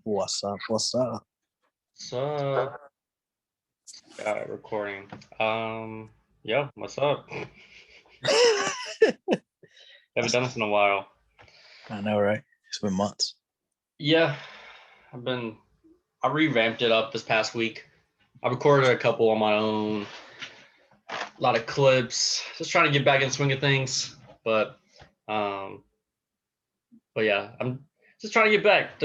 What's up? What's up? So, got it recording. Yeah, what's up? Haven't done this in a while. I know, right? It's been months. Yeah, I revamped it up this past week. I recorded a couple on my own, a lot of clips, just trying to get back in the swing of things. Um, but yeah, I'm just trying to get back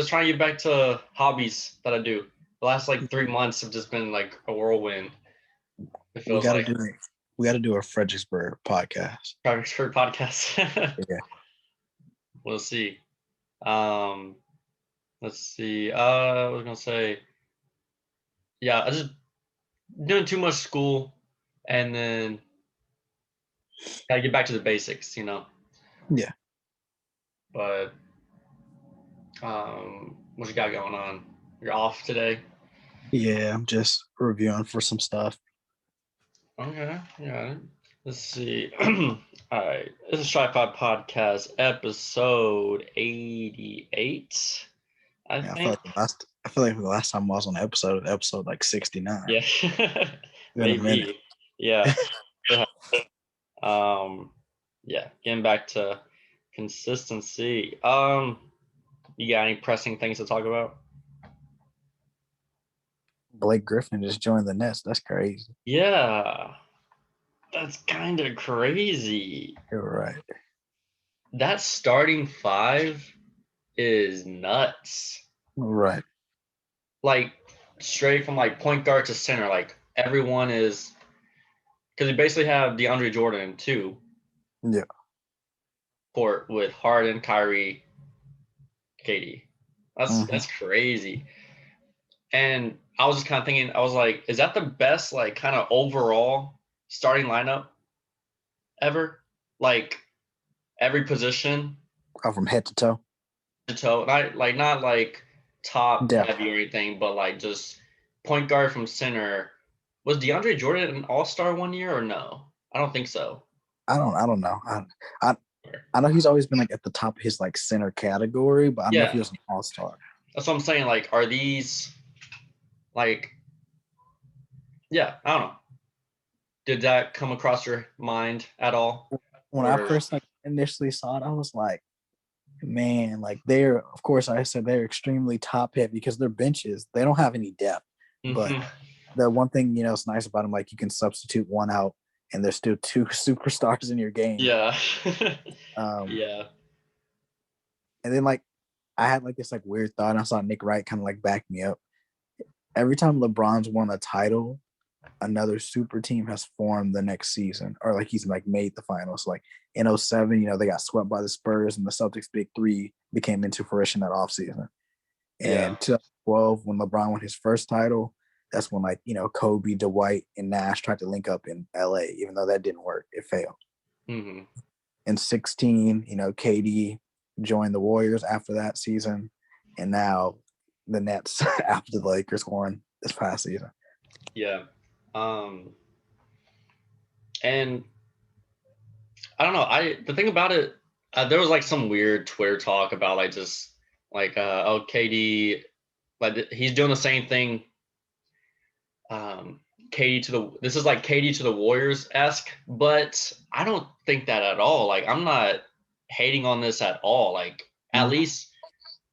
to hobbies that I do. The last like 3 months have just been like a whirlwind. It We feels gotta like do we gotta do a Fredericksburg podcast. private for podcast. Yeah. We'll see. Um, let's see. I was gonna say, yeah, I just doing too much school, and then gotta get back to the basics. Yeah. But what you got going on? You're off today. Yeah, I'm just reviewing for some stuff. Okay, yeah. Let's see. All right, this is Sci-Fi Podcast, episode 88. I Yeah, think. I feel like the last time I was on the episode like 69. Yeah, Been a minute. maybe. Yeah. Um, yeah, getting back to consistency. You got any pressing things to talk about? Blake Griffin just joined the Nets. That's crazy. Yeah, that's kind of crazy. You're right. That starting five is nuts. Right. Like straight from like point guard to center, like everyone is because you basically have DeAndre Jordan too, Yeah. court with Harden, Kyrie, KD. That's Mm-hmm. crazy. And I was just kind of thinking, I was like, is that the best like kind of overall starting lineup ever? Like every position Oh, from head to toe. to toe, not like top Depth. heavy or anything, but like just point guard from center. Was DeAndre Jordan an all-star one year or no? I don't think so. I don't know. I I know he's always been like at the top of his like center category, but I don't know if he Yeah, was an all-star. that's what I'm saying. Like, are these like, yeah, I don't know. Did that come across your mind at all? When I Or first like initially saw it, I was like, man, like they're of course I said they're extremely top heavy because their benches, they don't have any depth. But Mhm. the one thing is nice about them, like you can substitute one out and there's still two superstars in your game. Yeah. Um, Yeah. and then like I had like this like weird thought, and I saw Nick Wright kind of like back me up. Every time LeBron's won a title, another super team has formed the next season, or like he's like made the finals. Like in '07, they got swept by the Spurs and the Celtics big three became into fruition that offseason. Yeah. And 2012, when LeBron won his first title, that's when like, Kobe, Dwight, and Nash tried to link up in LA, even though that didn't work. It failed. Hmm. In 16, KD joined the Warriors after that season. And now the Nets after the Lakers won this past season. Yeah. Um, and I don't know. The thing about it, there was like some weird Twitter talk about like just like KD, like he's doing the same thing. KD to the this is like KD to the Warriors esque, but I don't think that at all. Like I'm not hating on this at all. Like at Mm-hmm. least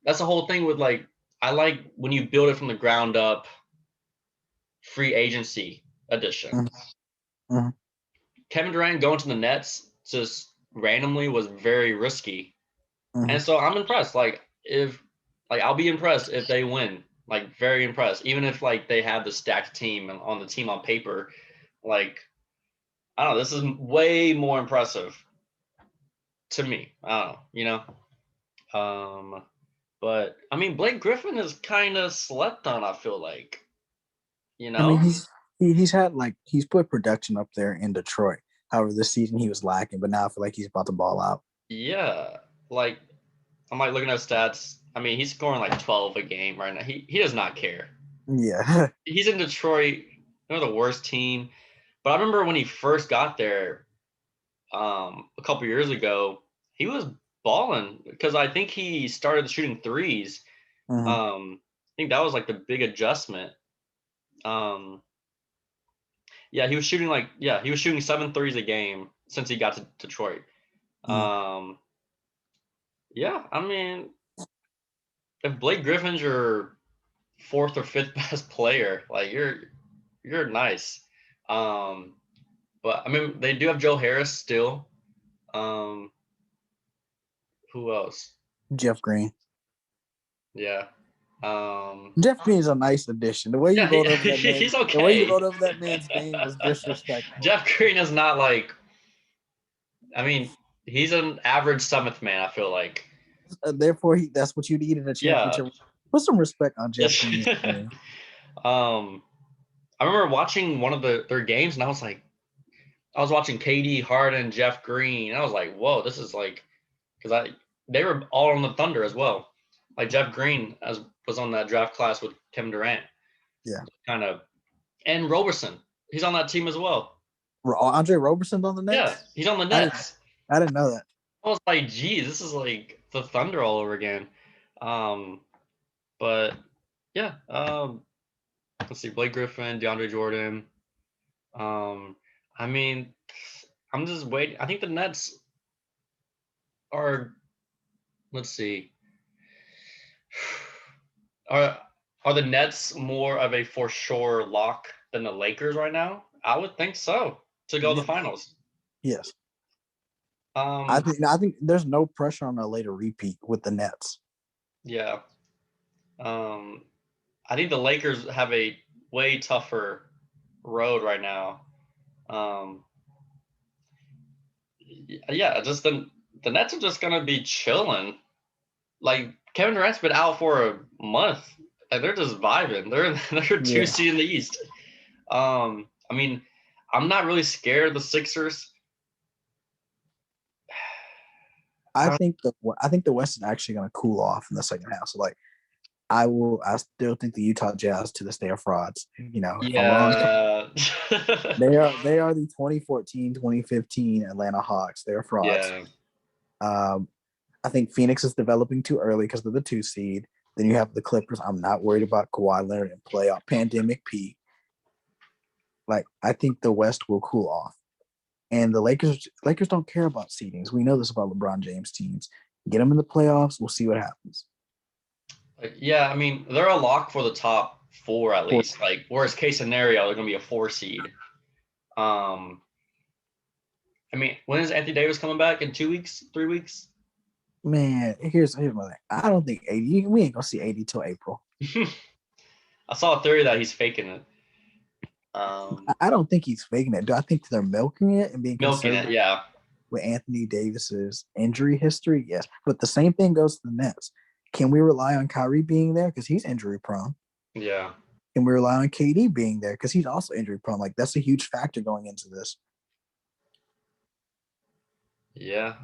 that's the whole thing with like I like when you build it from the ground up, free agency edition. Mm-hmm. Kevin Durant going to the Nets just randomly was very risky. Mm-hmm. And so I'm impressed. I'll be impressed if they win. Like very impressed. Even if like they have the stacked team and on the team on paper, like I don't know, this is way more impressive to me. I don't know. But I mean Blake Griffin is kind of slept on, I feel like. You I mean, know? he's had like he's put production up there in Detroit. However, this season he was lacking, but now I feel like he's about to ball out. Yeah. Like I'm like looking at stats. I mean, he's scoring like 12 a game right now. He does not care. Yeah. He's in Detroit. They're the worst team. But I remember when he first got there, a couple years ago, he was balling because I think he started shooting threes. Mm-hmm. think that was like the big adjustment. Yeah, he was shooting he was shooting 7 threes a game since he got to Detroit. Yeah, I mean, if Blake Griffin's your fourth or fifth best player, like you're nice. But I mean, they do have Joe Harris still. Who else? Jeff Green. Yeah. Jeff Green's a nice addition. The way you Yeah, wrote over that man, he's okay. the way you wrote over that man's name was disrespectful. Jeff Green is not like. I mean, he's an average seventh man. I feel like. Therefore, that's what you need in a championship. Yeah. Put some respect on Jeff Green's name. I remember watching one of their games, and I was watching KD, Harden, Jeff Green, and I was like, whoa, this is like, because they were all on the Thunder as well. Like Jeff Green was on that draft class with Kevin Durant. Yeah. Kind of, and Roberson, he's on that team as well. Andre Roberson's on the Nets? Yeah, he's on the Nets. I didn't know that. I was like, geez, this is like the Thunder all over again. But yeah, let's see, Blake Griffin, DeAndre Jordan. I mean, I'm just waiting. I think the Nets are. Let's see. Are the Nets more of a for sure lock than the Lakers right now? I would think so, to go to the finals. Yes. I think there's no pressure on LA to repeat with the Nets. Yeah. I think the Lakers have a way tougher road right now. Yeah, just the Nets are just gonna be chilling. Like Kevin Durant's been out for a month, and they're just vibing. They're 2 seed in the East. I mean, I'm not really scared of the Sixers. I think the West is actually going to cool off in the second half. So like, I still think the Utah Jazz to this day are frauds. You know, yeah. they are the 2014-2015 Atlanta Hawks. They're frauds. Yeah. I think Phoenix is developing too early because they're the 2 seed. Then you have the Clippers. I'm not worried about Kawhi Leonard and playoff pandemic P. Like, I think the West will cool off. And the Lakers don't care about seedings. We know this about LeBron James teams. Get them in the playoffs. We'll see what happens. Yeah, I mean, they're a lock for the top 4 at least. Like, worst case scenario, they're going to be a 4 seed. I mean, when is Anthony Davis coming back? In 2 weeks? 3 weeks? Man, here's my thing. I don't think AD. We ain't gonna see AD till April. I saw a theory that he's faking it. I don't think he's faking it. Do I think they're milking it and being conservative? Yeah. With Anthony Davis's injury history, yes. But the same thing goes to the Nets. Can we rely on Kyrie being there because he's injury prone? Yeah. Can we rely on KD being there because he's also injury prone? Like, that's a huge factor going into this. Yeah.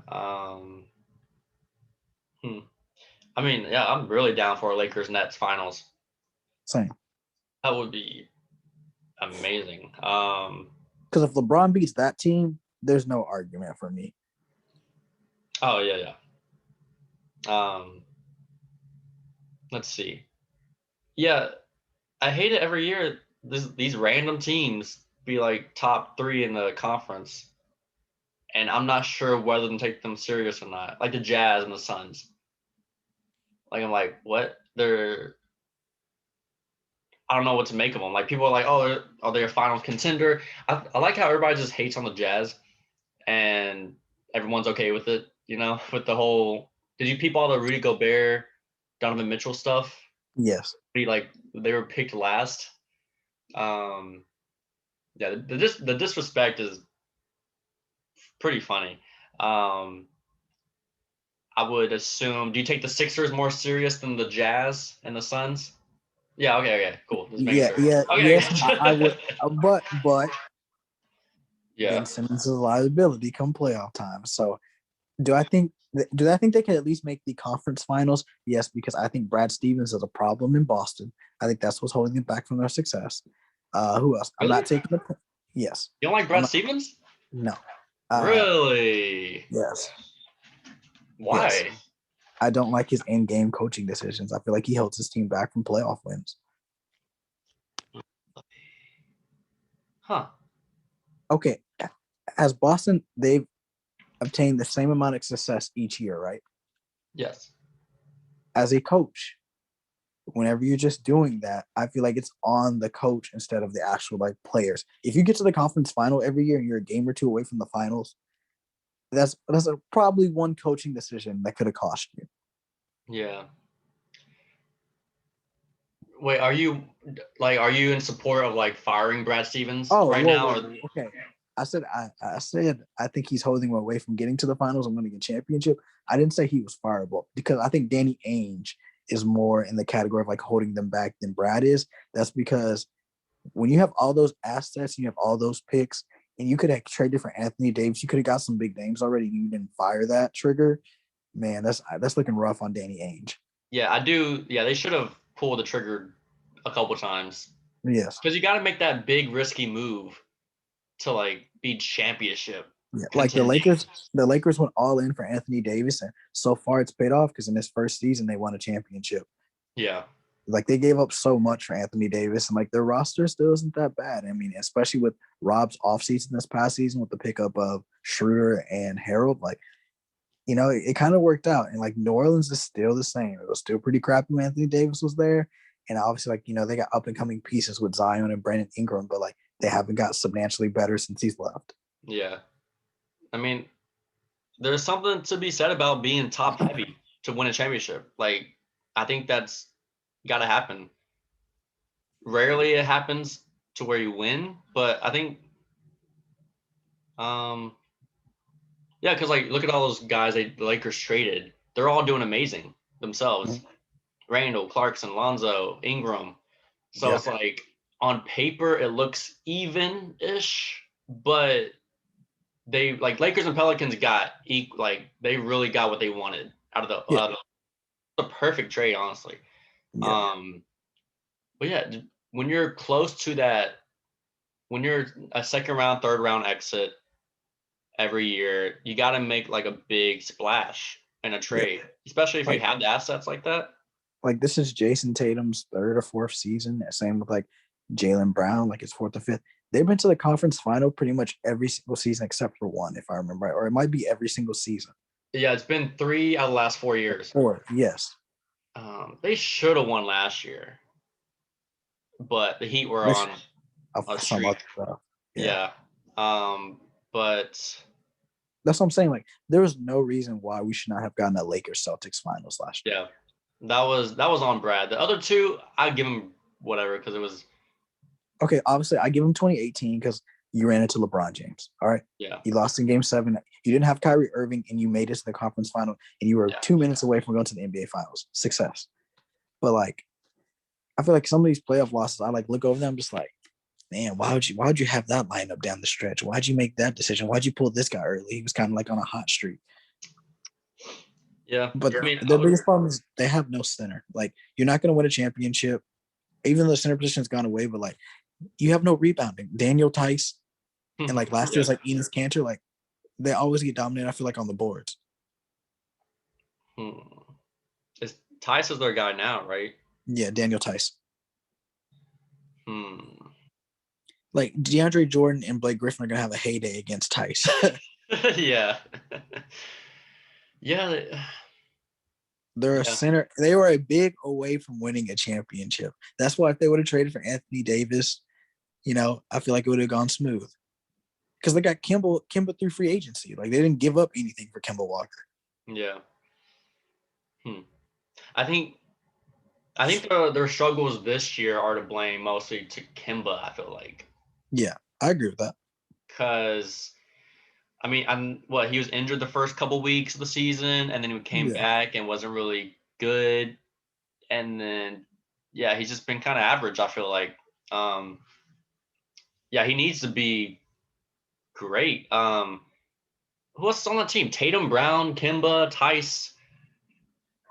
I mean, yeah, I'm really down for a Lakers Nets finals. Same. That would be amazing. Because if LeBron beats that team, there's no argument for me. Oh yeah. Let's see. Yeah, I hate it every year. These random teams be like top 3 in the conference, and I'm not sure whether to take them serious or not. Like the Jazz and the Suns. Like, I'm like, what? I don't know what to make of them. Like, people are like, oh, are they a finals contender? I like how everybody just hates on the Jazz, and everyone's okay with it. You know, with the whole. Did you peep all the Rudy Gobert, Donovan Mitchell stuff? Yes. They were picked last. Yeah, the disrespect is pretty funny. I would assume. Do you take the Sixers more serious than the Jazz and the Suns? Yeah. Okay. Cool. Yeah. Okay, yes, I would. But yeah. Ben Simmons is a liability come playoff time. So, do I think they can at least make the conference finals? Yes, because I think Brad Stevens is a problem in Boston. I think that's what's holding them back from their success. Who else? Really? I'm not taking the. Yes. You don't like Brad Stevens? No. Really? Yes. Why? Yes. I don't like his in-game coaching decisions. I feel like he holds his team back from playoff wins. Huh. Okay, as Boston, they've obtained the same amount of success each year, right? Yes. As a coach, whenever you're just doing that, I feel like it's on the coach instead of the actual like players. If you get to the conference final every year and you're a game or two away from the finals, that's probably one coaching decision that could have cost you. Yeah. Wait, are you in support of like firing Brad Stevens right now? Or Okay. I said I think he's holding him away from getting to the finals and winning a championship. I didn't say he was fireable because I think Danny Ainge is more in the category of like holding them back than Brad is. That's because when you have all those assets, you have all those picks, and you could have traded for Anthony Davis, you could have got some big names already. And you didn't fire that trigger. Man, that's looking rough on Danny Ainge. yeah, I do. Yeah, they should have pulled the trigger a couple times Yes. because you got to make that big risky move to like be championship. Yeah. Like the Lakers went all in for Anthony Davis, and so far it's paid off because in his first season they won a championship. Yeah. Like they gave up so much for Anthony Davis, and like their roster still isn't that bad. I mean, especially with Rob's offseason this past season with the pickup of Schroeder and Harold, like it kind of worked out. And like New Orleans is still the same. It was still pretty crappy when Anthony Davis was there, and obviously like they got up and coming pieces with Zion and Brandon Ingram, but like they haven't got substantially better since he's left. Yeah. I mean, there's something to be said about being top heavy to win a championship. Like, I think that's got to happen. Rarely it happens to where you win, but I think, yeah, because like look at all those guys the Lakers traded. They're all doing amazing themselves. Mm-hmm. Randall, Clarkson, Lonzo, Ingram. So Yeah. it's like on paper it looks even-ish, but they like Lakers and Pelicans got they really got what they wanted out of the perfect trade, honestly. Yeah. But yeah, when you're close to that, when you're a second round, third round exit every year, you got to make like a big splash in a trade, especially if you have the assets like that. Like this is Jason Tatum's third or fourth season. Same with like Jaylen Brown, like his fourth or fifth. They've been to the conference final pretty much every single season except for one, if I remember right, or it might be every single season. Yeah, it's been 3 out of the last 4 years. 4, yes. They should have won last year, but the Heat were on a streak. Yeah. But that's what I'm saying. Like, there was no reason why we should not have gotten a Lakers Celtics finals last year. Yeah, that was on Brad. The other two, I give him whatever because it was. Okay, obviously, I give him 2018 because you ran into LeBron James. All right. Yeah. You lost in Game 7. You didn't have Kyrie Irving, and you made it to the conference final, and you were 2 minutes away from going to the NBA Finals. Success. But like, I feel like some of these playoff losses, I like look over them, just like, man, why'd you have that lineup down the stretch? Why'd you make that decision? Why'd you pull this guy early? He was kind of like on a hot streak. Yeah. But the biggest problem is they have no center. Like, you're not going to win a championship, even though the center position has gone away, but like, you have no rebounding. Daniel Tice and like last year's like Enes Kanter, like they always get dominated, I feel like, on the boards. Tice is their guy now, right? Yeah, Daniel Tice. Like DeAndre Jordan and Blake Griffin are gonna have a heyday against Tice. Yeah. Yeah. They're a center. They were a big away from winning a championship. That's why if they would have traded for Anthony Davis, I feel like it would have gone smooth. Because they got Kemba through free agency. Like, they didn't give up anything for Kemba Walker. Yeah. I think their struggles this year are to blame mostly to Kemba, I feel like. Yeah, I agree with that. Because, I mean, he was injured the first couple weeks of the season, and then he came back and wasn't really good. And then, he's just been kind of average, I feel like. He needs to be great. Who else is on the team? Tatum, Brown, Kemba, Tice.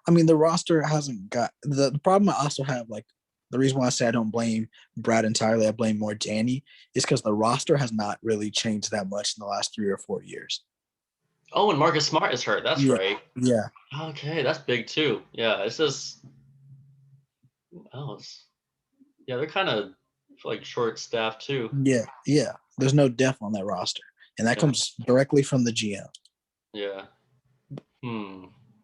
I mean, the roster hasn't got the problem. I also have, like, the reason why I say I don't blame Brad entirely, I blame more Danny, is because the roster has not really changed that much in the last 3 or 4 years. Oh, and Marcus Smart is hurt. That's Yeah, right. yeah, Okay, that's big too. Yeah, it's just yeah, they're kind of like short staffed too. yeah. There's no depth on that roster, and that Yeah, comes directly from the GM. yeah.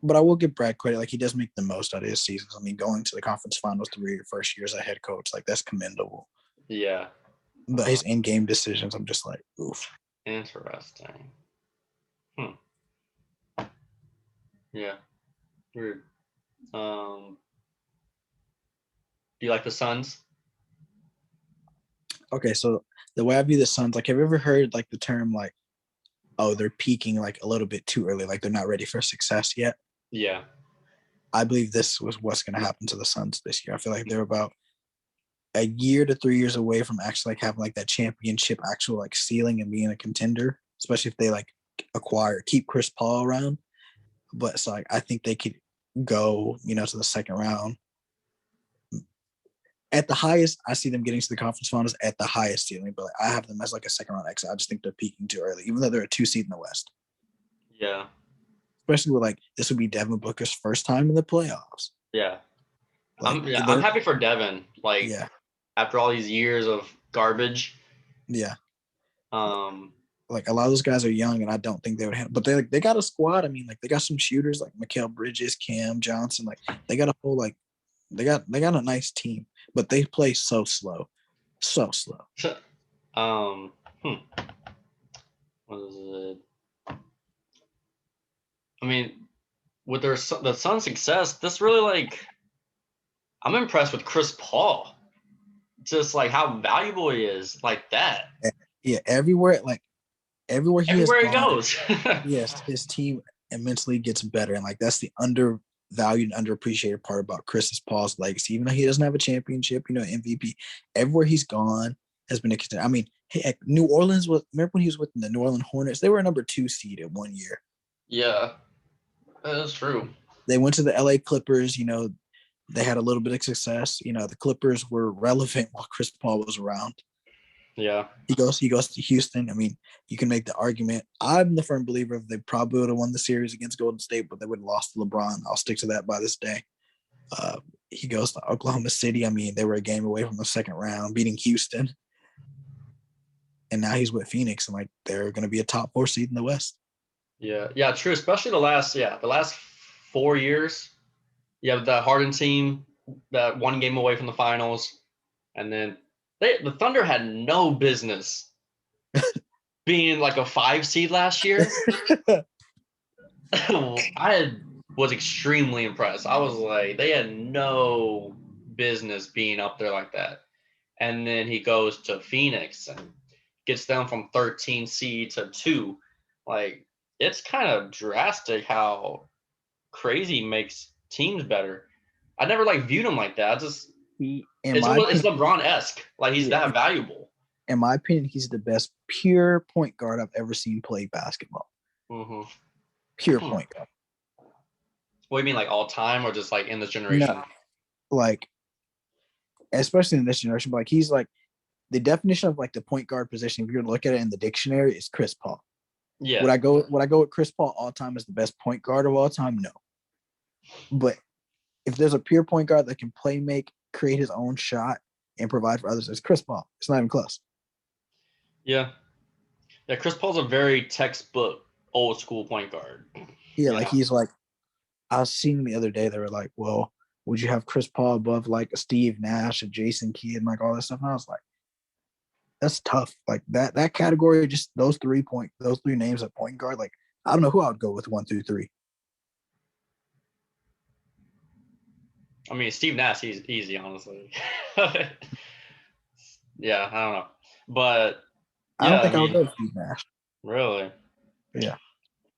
But I will give Brad credit; like he does make the most out of his seasons. I mean, going to the conference finals 3 of your first years as a head coach, like that's commendable. Yeah. But his in-game decisions, I'm just like, oof. Interesting. Yeah. Weird. Do you like the Suns? Okay, so the way I view the Suns, like, have you ever heard like the term like, oh, they're peaking like a little bit too early, like they're not ready for success yet? Yeah. I believe this was what's going to happen to the Suns this year. I feel like they're about a year to 3 years away from actually like having like that championship actual like ceiling and being a contender, especially if they like keep Chris Paul around. But so like, I think they could go, to the second round. At the highest, I see them getting to the conference finals at the highest ceiling, but like, I have them as like a second round exit. I just think they're peaking too early, even though they're a 2 seed in the West. Yeah. Especially with like this would be Devin Booker's first time in the playoffs. Yeah. Like I'm happy for Devin. Like yeah, after all these years of garbage. yeah. Um Like a lot of those guys are young, and I don't think they would handle. But they got a squad. I mean, like they got some shooters like Mikal Bridges, Cam Johnson. Like they got a whole like they got a nice team, but they play so slow, so slow. um hmm, what is it? I mean, with the Suns' success, this really like I'm impressed with Chris Paul. Just like how valuable he is, like that. Yeah, everywhere he has Everywhere he gone, goes. yes, his team immensely gets better, and like that's the undervalued and underappreciated part about Chris Paul's legacy. Even though he doesn't have a championship, MVP, everywhere he's gone has been a contender. I mean, heck, New Orleans was. Remember when he was with the New Orleans Hornets? They were a number 2 seed at one year. Yeah, that's true. They went to the LA Clippers. They had a little bit of success. The Clippers were relevant while Chris Paul was around. Yeah. He goes to Houston. I mean, you can make the argument. I'm the firm believer they probably would have won the series against Golden State, but they would have lost to LeBron. I'll stick to that by this day. He goes to Oklahoma City. I mean, they were a game away from the second round, beating Houston. And now he's with Phoenix, and like they're going to be a top 4 seed in the West. Yeah, true. Especially the last 4 years. You have the Harden team that one game away from the finals, and then the Thunder had no business being like a 5 seed last year. Was extremely impressed. I was like, they had no business being up there like that. And then he goes to Phoenix and gets down from 13 seed to 2. Like, it's kind of drastic how crazy makes teams better. I never viewed him like that. It's LeBron-esque. Like he's that valuable. In my opinion, he's the best pure point guard I've ever seen play basketball. Mm-hmm. Pure point guard. What do you mean, like all time, or just like in this generation? No, like especially in this generation, but like he's like the definition of like the point guard position. If you look at it in the dictionary, is Chris Paul. Yeah. Would I go with Chris Paul all time as the best point guard of all time? No. But if there's a pure point guard that can play make, create his own shot, and provide for others, it's Chris Paul. It's not even close. Yeah. Yeah, Chris Paul's a very textbook old school point guard. Yeah, like he's like I was seeing the other day, they were like, well, would you have Chris Paul above like a Steve Nash, a Jason Kidd, and like all that stuff? And I was like, that's tough. Like that category, just those three names at point guard, like I don't know who I would go with 1 through 3. I mean, Steve Nash, he's easy, honestly. Yeah, I don't know. But I don't think I would go with Steve Nash. Really? Yeah.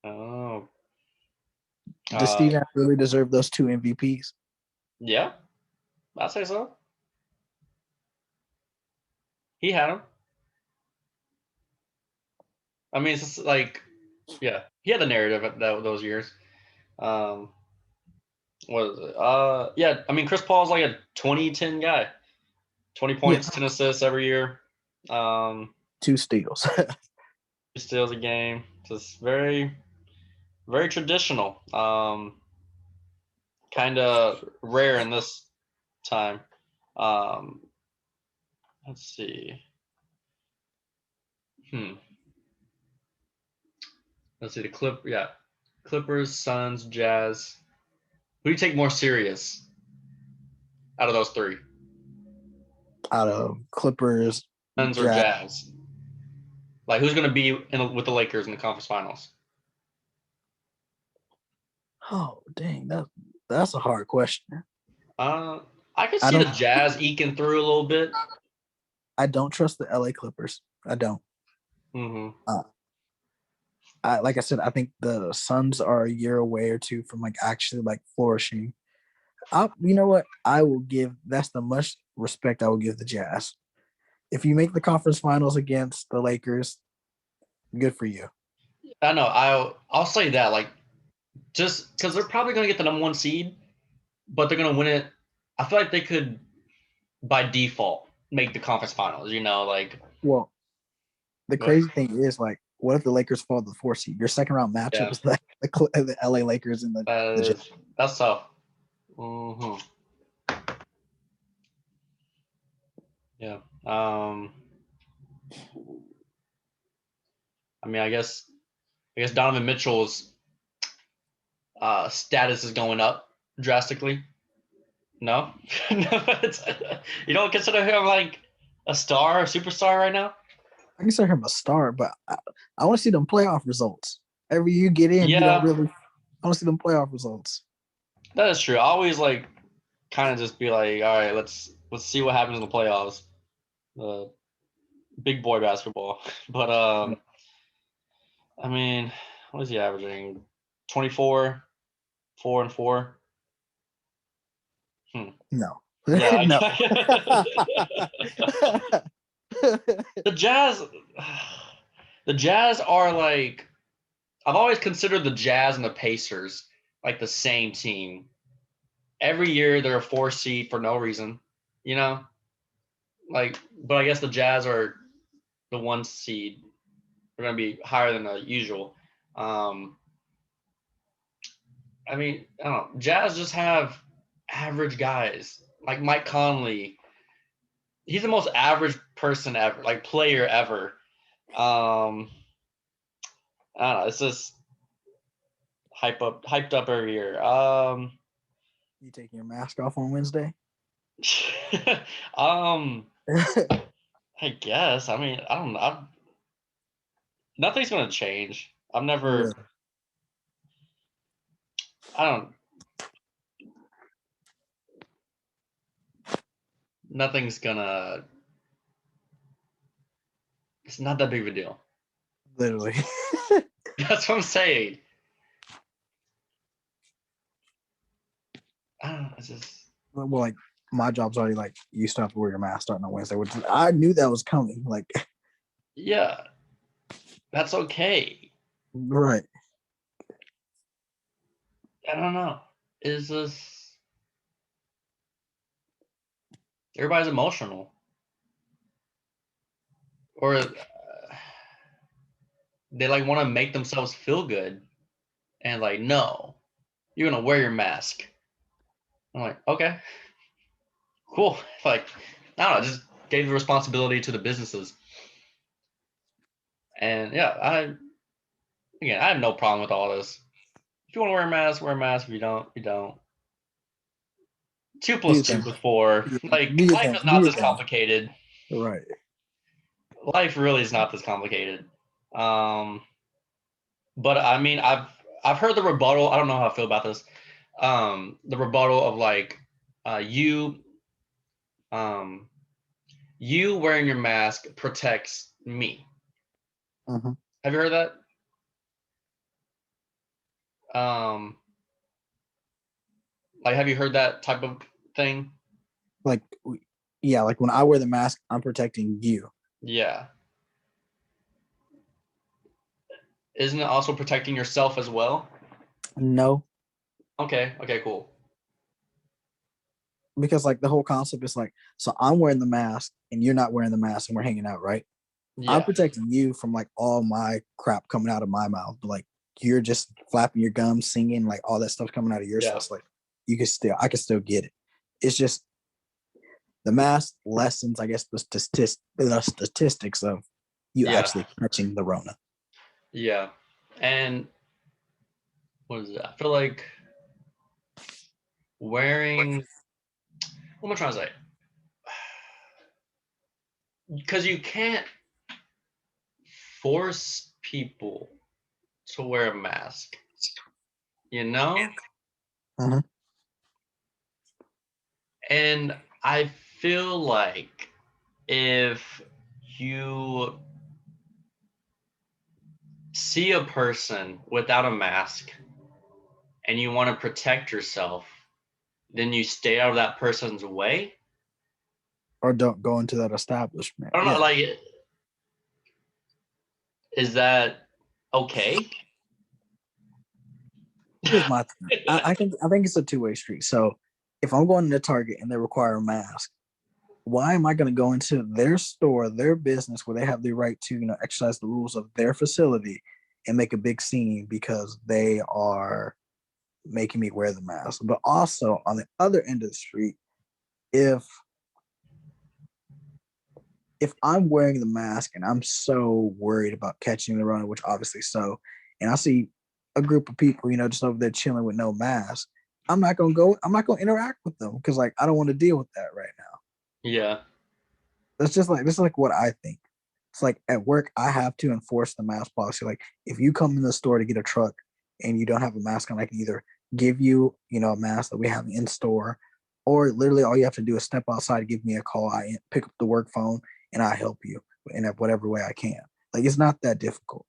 Oh. Does Steve Nash really deserve those 2 MVPs? Yeah, I'd say so. He had them. I mean, it's just like, yeah, he had the narrative at those years. What is it? Yeah, I mean, Chris Paul's like a 20-10 guy. 20 points, 10 assists every year. 2 steals. 2 steals a game. Just very, Very traditional. Kind of rare in this time. Um, let's see. Let's see the Clippers, Suns, Jazz. Who do you take more serious out of those three? Out of Clippers, Suns or Jazz. Jazz? Like who's going to be with the Lakers in the conference finals? Oh dang, that's a hard question. I could see the Jazz eking through a little bit. I don't trust the LA Clippers. I don't. Like I said, I think the Suns are a year away or two from like actually like flourishing. You know what? That's the much respect I will give the Jazz. If you make the conference finals against the Lakers, good for you. I know. I'll say that, like, just because they're probably going to get the number 1 seed, but they're going to win it. I feel like they could, by default, make the conference finals. Well, the crazy thing is, like, what if the Lakers fall to the 4 seed? Your second round matchup is the LA Lakers and the Jazz. That's tough. Yeah. I mean, I guess Donovan Mitchell's status is going up drastically. No, you don't consider him like a star, a superstar right now? I consider him a star, but I want to see them playoff results. Every year you get in, you don't really. I want to see them playoff results. That is true. I always like kind of just be like, all right, let's see what happens in the playoffs. Big boy basketball, but I mean, what is he averaging? 24, 4 and 4. No. Yeah, no. The Jazz are like, I've always considered the Jazz and the Pacers like the same team. Every year they're a 4 seed for no reason, you know? Like, but I guess the Jazz are the 1 seed. They're going to be higher than the usual. I mean, I don't know. Jazz just have average guys like Mike Conley. He's the most average person ever, like player ever. I don't know. It's just hyped up every year. You taking your mask off on Wednesday? I guess. I mean, I don't know. Nothing's gonna change. I've never. Really? I don't. Nothing's gonna. It's not that big of a deal. Literally. That's what I'm saying. I don't know. It's just. Well, like my job's already like you still have to wear your mask starting on Wednesday, which I knew that was coming. Like, yeah, that's okay. Right. I don't know. Is this? Everybody's emotional, or they like want to make themselves feel good, and like, no, you're gonna wear your mask. I'm like, okay, cool. Like, I don't know, just gave the responsibility to the businesses. And yeah, I have no problem with all this. If you want to wear a mask, wear a mask. If you don't, you don't. 2 + 2 = 4. Like, life is not this complicated. Right. Life really is not this complicated. But I mean, I've heard the rebuttal. I don't know how I feel about this. The rebuttal of like, you wearing your mask protects me. Mm-hmm. Have you heard that? Like, have you heard that type of thing? Like, yeah, like when I wear the mask, I'm protecting you. Yeah. Isn't it also protecting yourself as well? No. Okay, cool. Because like the whole concept is like, so I'm wearing the mask and you're not wearing the mask and we're hanging out, right? Yeah. I'm protecting you from like all my crap coming out of my mouth. But like you're just flapping your gums, singing, like all that stuff coming out of your Yeah. chest. Like I can still get it. It's just the mask lessens, I guess, the statistics of you actually catching the Rona. Yeah. And what is it? I feel like wearing, what am I trying to say? Because you can't force people to wear a mask, you know? Mhm. And I feel like if you see a person without a mask and you want to protect yourself, then you stay out of that person's way. Or don't go into that establishment. I don't know, like, is that okay? Here's my thing. I think it's a two-way street. So if I'm going to Target and they require a mask, why am I going to go into their store, their business, where they have the right to, exercise the rules of their facility and make a big scene because they are making me wear the mask? But also on the other end of the street, if I'm wearing the mask and I'm so worried about catching the Rona, which obviously so, and I see a group of people, just over there chilling with no mask, I'm not gonna interact with them because like I don't want to deal with that right now. Yeah. This is like what I think. It's like at work, I have to enforce the mask policy. Like if you come in the store to get a truck and you don't have a mask on, I can either give you, a mask that we have in store, or literally all you have to do is step outside, give me a call, I pick up the work phone, and I help you in whatever way I can. Like it's not that difficult.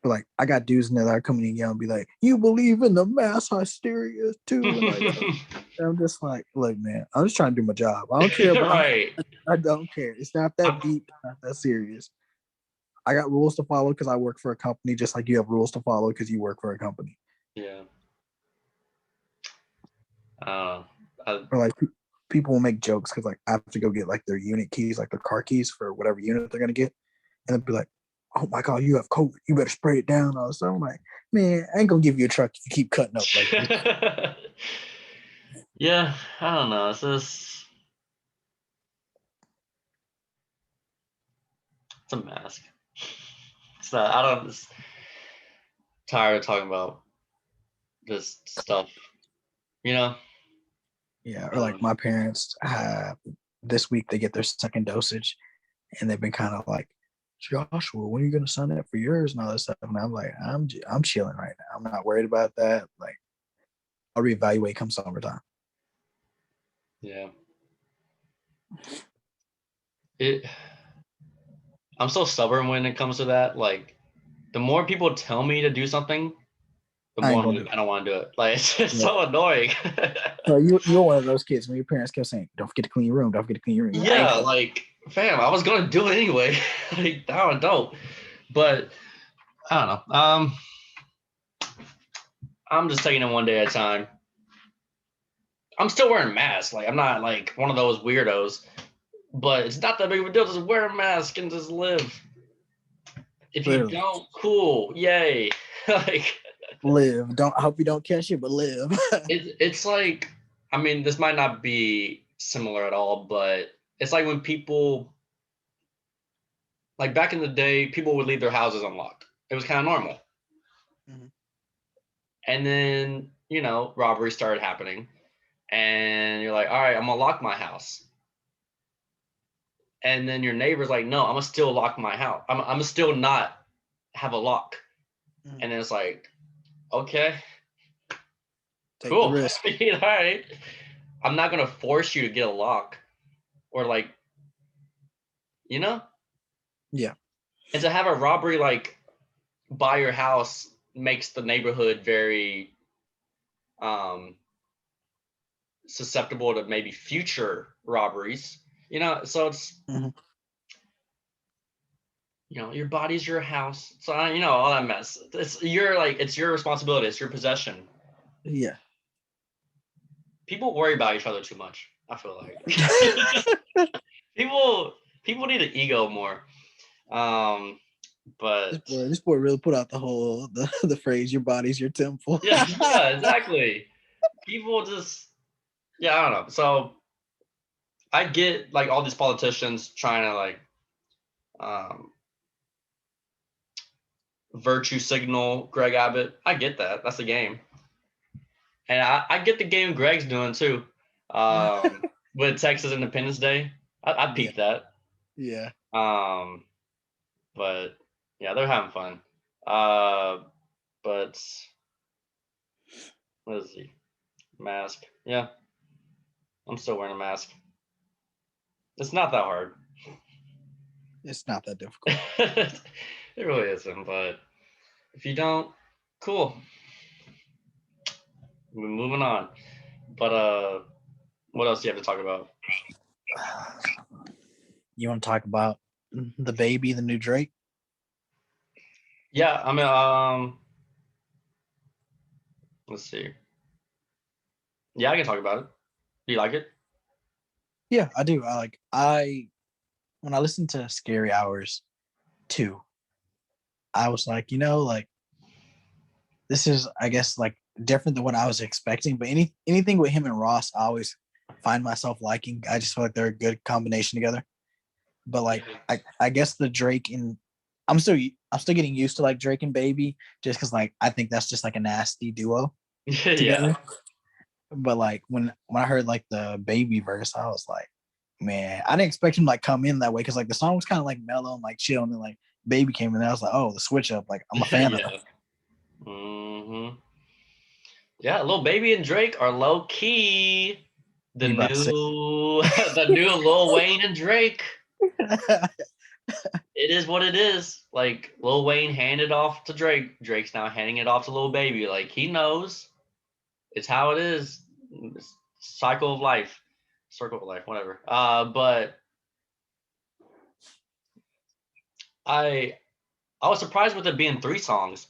But like I got dudes in there that are coming in and be like, "You believe in the mass hysteria too?" And like, I'm just like, "Look, man, I'm just trying to do my job. I don't care about Right. I don't care. It's not that deep. It's not that serious. I got rules to follow because I work for a company, just like you have rules to follow because you work for a company." Yeah. Or like people will make jokes because like I have to go get like their unit keys, like their car keys for whatever unit they're gonna get, and they'll be like, "Oh my god, you have COVID. You better spray it down." All so I'm like, "Man, I ain't gonna give you a truck if you keep cutting up like this." Yeah, I don't know. It's just, it's a mask. It's not, I don't, it's tired of talking about this stuff, you know? Yeah, or like my parents have this week they get their second dosage, and they've been kind of like, "Joshua, when are you gonna sign up for yours?" and all this stuff. And I'm like, I'm chilling right now. I'm not worried about that. Like, I'll reevaluate come summertime. Yeah. I'm so stubborn when it comes to that. Like, the more people tell me to do something, the I ain't more gonna do I don't want to do it. Like, it's just it. so annoying. So you're one of those kids when your parents kept saying, "Don't forget to clean your room. Don't forget to clean your room." Yeah, like, fam, I was gonna do it anyway. Like, now I don't. But I don't know. I'm just taking it one day at a time. I'm still wearing a mask. Like, I'm not like one of those weirdos. But it's not that big of a deal. Just wear a mask and just live. If you Literally, don't, cool, yay. Like, live. Don't. I hope you don't catch it, but live. it's like, I mean, this might not be similar at all, but it's like when people, like back in the day, people would leave their houses unlocked. It was kind of normal. Mhm. And then, robberies started happening. And you're like, all right, I'm gonna lock my house. And then your neighbor's like, no, I'm gonna still lock my house. I'm gonna still not have a lock. Mhm. And then it's like, okay, Take the cool. risk. All right. I'm not gonna force you to get a lock or like, you know? Yeah. And to have a robbery like by your house makes the neighborhood very um susceptible to maybe future robberies. So it's Mm-hmm. your body's your house. So all that mess. It's your responsibility, it's your possession. Yeah. People worry about each other too much, I feel like. people people need an ego more. But This boy really put out the phrase "your body's your temple." yeah, exactly. People just I don't know. So I get like all these politicians trying to like um, virtue signal Greg Abbott. I get that. That's the game, and I get the game Greg's doing too. With Texas Independence Day, I Yeah, peeped that. yeah. But yeah, they're having fun. But what is he? Mask. Yeah, I'm still wearing a mask. It's not that hard. It's not that difficult. It really isn't. But if you don't, cool. We're moving on. But what else do you have to talk about? You want to talk about the baby, the new Drake? Yeah, I mean, let's see. Yeah, I can talk about it. Do you like it? Yeah, I do. When I listened to Scary Hours 2, I was like, like this is, I guess, like different than what I was expecting. But anything with him and Ross, I always find myself liking. I just feel like they're a good combination together. But like, I guess the Drake and I'm still getting used to like Drake and Baby, just because like I think that's just like a nasty duo Yeah. together. But like when I heard like the Baby verse, I was like, man, I didn't expect him to like come in that way because like the song was kind of like mellow and like chill, and then like Baby came in, and I was like, oh, the switch up. Like I'm a fan of that. Yeah. Mm-hmm. Yeah, Lil Baby and Drake are low key the You about to say? new the new Lil Wayne and Drake. It is what it is. Like Lil Wayne handed off to Drake. Drake's now handing it off to Lil Baby. Like he knows it's how it is. It's cycle of life. Circle of life, whatever. But I I was surprised with it being 3 songs.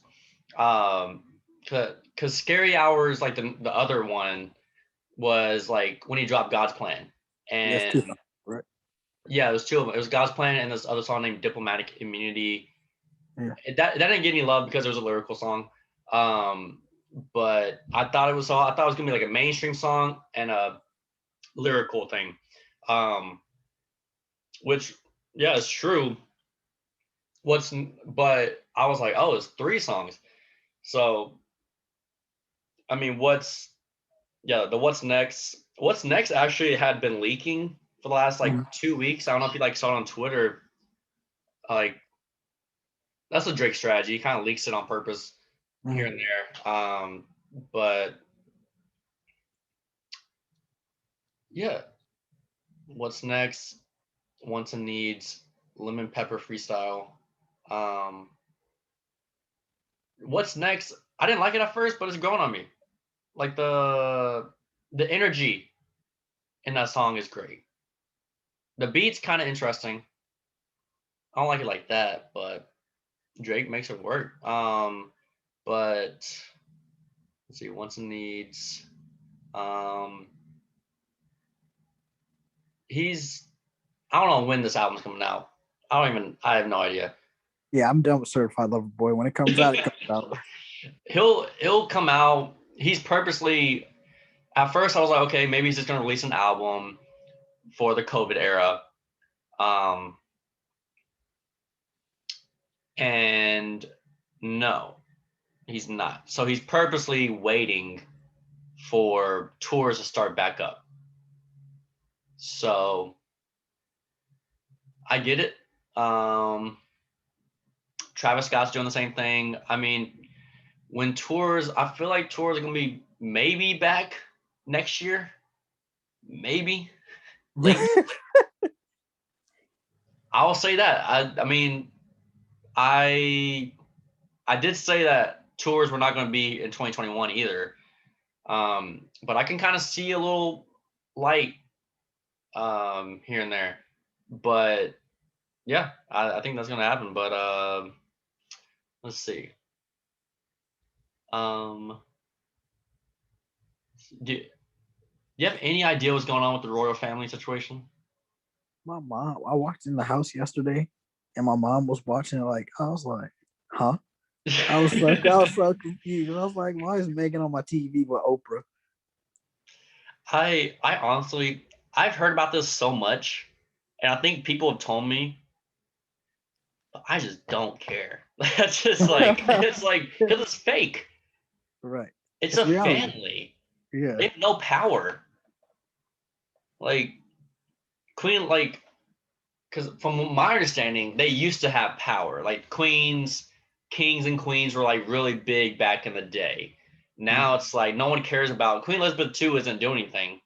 Cause Scary Hours, like the other one, was like when he dropped God's Plan. Yes, too. And Right. yeah, it was 2 of them. It was God's Plan and this other song named Diplomatic Immunity. Yeah. That didn't get any love because it was a lyrical song. But I thought it was gonna be like a mainstream song and a lyrical thing. Um, which yeah, it's true. But I was like, oh, it's 3 songs. So I mean, the what's next? What's next actually had been leaking for the last like Mhm. 2 weeks. I don't know if you like saw it on Twitter. Like that's a Drake strategy. He kind of leaks it on purpose here Mhm. and there. But yeah, what's next? Wants and needs lemon pepper freestyle. Um, what's next? I didn't like it at first, but it's growing on me. Like the energy in that song is great. The beat's kind of interesting. I don't like it like that, but Drake makes it work. But let's see, wants and needs. Um, he's I don't know when this album's coming out. I have no idea. Yeah, I'm done with Certified Lover Boy. When it comes out, it comes out. He'll come out. He's purposely at first I was like, okay, maybe he's just gonna release an album for the COVID era. Um, and no, he's not. So he's purposely waiting for tours to start back up. So I get it. Um, Travis Scott's doing the same thing. I mean, I feel like tours are gonna be maybe back next year, maybe late. I'll say that. I mean, I I did say that tours were not going to be in 2021 either. But I can kind of see a little light here and there. But yeah, I think that's going to happen. But let's see. Um, do you have any idea what's going on with the royal family situation? My mom. I walked in the house yesterday, and my mom was watching it. Like I was like, huh? I was so confused. I was like, why is Megan on my TV with Oprah? I honestly, I've heard about this so much, and I think people have told me, but I just don't care. That's just like it's like because it's fake. Right. It's It's a reality. family. Yeah. They have no power. Like Queen, like because from my understanding, they used to have power. Like queens, kings, and queens were like really big back in the day. Now it's like no one cares about Queen Elizabeth II isn't doing anything.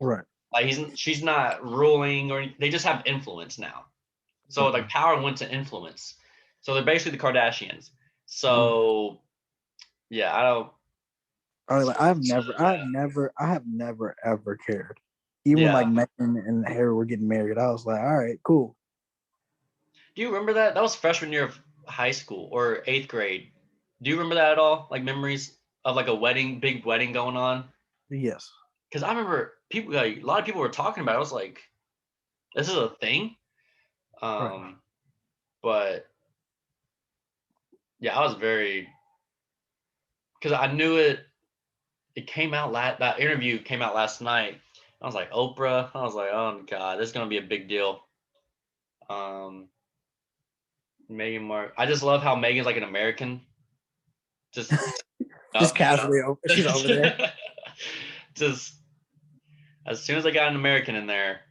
Right. Like she's not ruling or they just have influence now. So like power went to influence. So they're basically the Kardashians. So yeah, I don't. Like I have never ever cared. Even when like Yeah. Megan and Harry were getting married, I was like, all right, cool. Do you remember that? That was freshman year of high school or eighth grade. Do you remember that at all? Like memories of like a wedding, big wedding going on? Yes. Because I remember people, like, a lot of people were talking about it. I was like, this is a thing. Right. But yeah, I was very because I knew it. It came out that interview came out last night. I was like Oprah. I was like, oh god, this is gonna be a big deal. Um, Meghan Markle. I just love how Megan's like an American. Just Just up, casually, she's over there. just as soon as I got an American in there,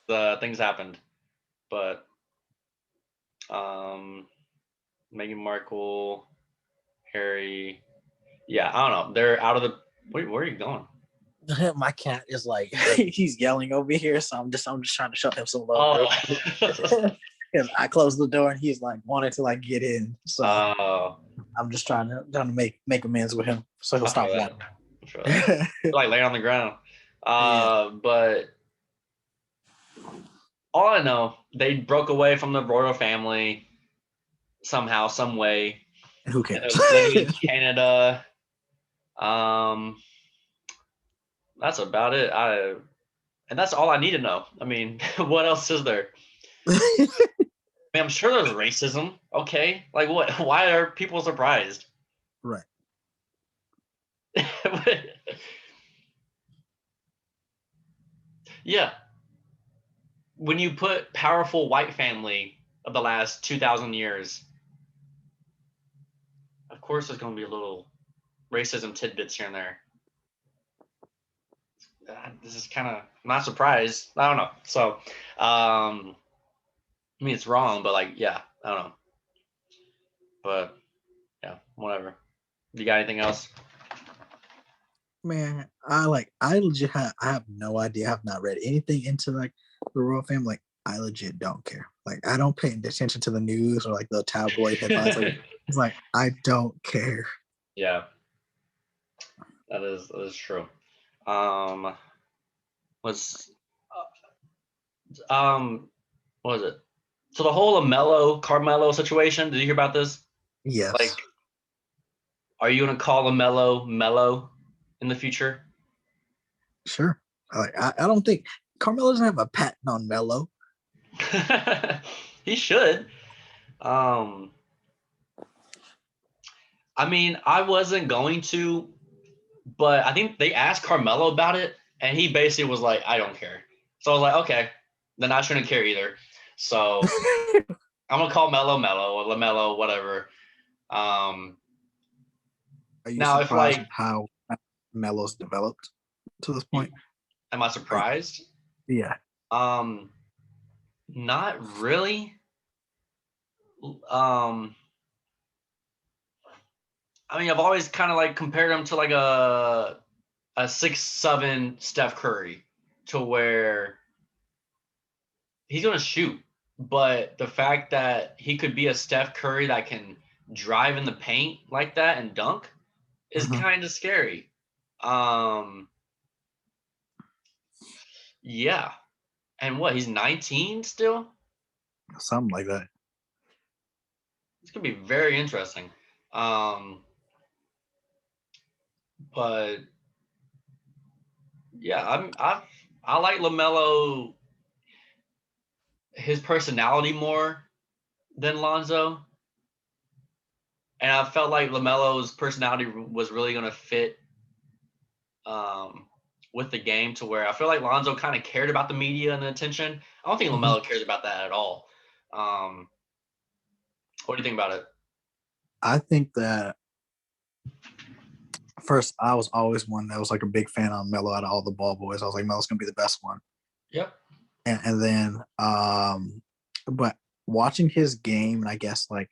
the things happened. But Meghan Markle, Harry, yeah, I don't know. They're out of the. Where are you going? My cat is like he's yelling over here, so I'm just trying to show him some love. Oh, Because I closed the door and he's like wanted to like get in, so oh, I'm just trying to make amends with him so he'll I feel stop that. wanting. I feel that. Like laying on the ground. Yeah. But all I know, they broke away from the royal family somehow, some way. And who And cares? they're living in Canada. Um, that's about it. And that's all I need to know. I mean, what else is there? I mean, I'm sure there's racism. Okay, like what? Why are people surprised? Right. Yeah, when you put powerful white family of the last 2,000 years, of course there's going to be a little racism tidbits here and there. This is kind of I'm not surprised. I don't know. So, I mean, it's wrong, but like, yeah, I don't know. But yeah, whatever. You got anything else? Man, I legit I have no idea. I have not read anything into like the royal family. Like I legit don't care. Like I don't pay attention to the news or like the tabloid headlines. Like it's like I don't care. Yeah, that is true. Um, was what was it? So the whole Melo Carmelo situation. Did you hear about this? Yes. Like, are you gonna call Melo Melo in the future? Sure. I don't think Carmelo doesn't have a patent on Melo. He should. Um, I mean, I wasn't going to, but I think they asked Carmelo about it, and he basically was like, "I don't care." So I was like, "Okay, then I shouldn't care either." So I'm gonna call Melo Melo or Lamelo, whatever. Um, Are you now, if surprised like, with how Melo's developed to this point? am I Like, surprised? yeah. Um, not really. Um, I mean, I've always kind of like compared him to like a 6'7" Steph Curry, to where he's gonna shoot, but the fact that he could be a Steph Curry that can drive in the paint like that and dunk is Mhm. kind of scary. Um, yeah, and what? He's 19 still. Something like that. It's gonna be very interesting. Um, but yeah, I like Lamelo. his personality more than Lonzo. And I felt like LaMelo's personality was really going to fit um, with the game to where I feel like Lonzo kind of cared about the media and the attention. I don't think Mhm. LaMelo cares about that at all. Um, what do you think about it? I think that first, I was always one that was like a big fan on Melo out of all the ball boys. I was like, Melo's gonna be the best one. Yep. And then, but watching his game and I guess like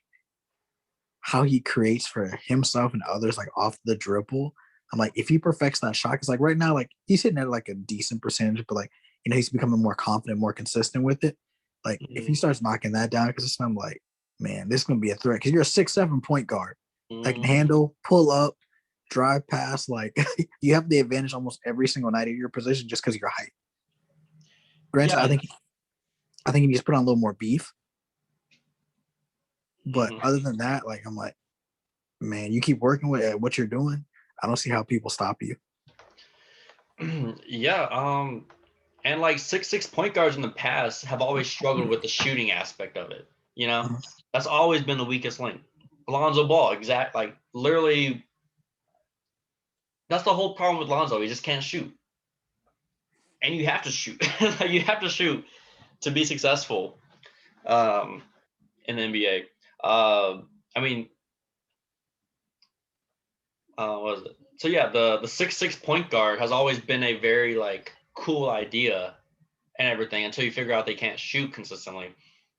how he creates for himself and others, like off the dribble, I'm like, if he perfects that shot, because like right now, like he's hitting at like a decent percentage, but like he's becoming more confident, more consistent with it. Like if he Mm-hmm. starts knocking that down, because I'm like, man, this is gonna be a threat. Because you're a 6'7" point guard that can Mm-hmm. handle, pull up, drive pass. Like you have the advantage almost every single night of your position just because of your height. Granted, Yeah. I think he needs to put on a little more beef. But Mm-hmm. other than that, like I'm like, man, you keep working with what you're doing. I don't see how people stop you. Yeah. And like 6'6" point guards in the past have always struggled with the shooting aspect of it. You know, Uh-huh. that's always been the weakest link. Lonzo Ball, exact, like literally, that's the whole problem with Lonzo. He just can't shoot, and you have to shoot. You have to shoot to be successful in the NBA. I mean, what is it? So yeah, the 6'6" point guard has always been a very like cool idea and everything until you figure out they can't shoot consistently.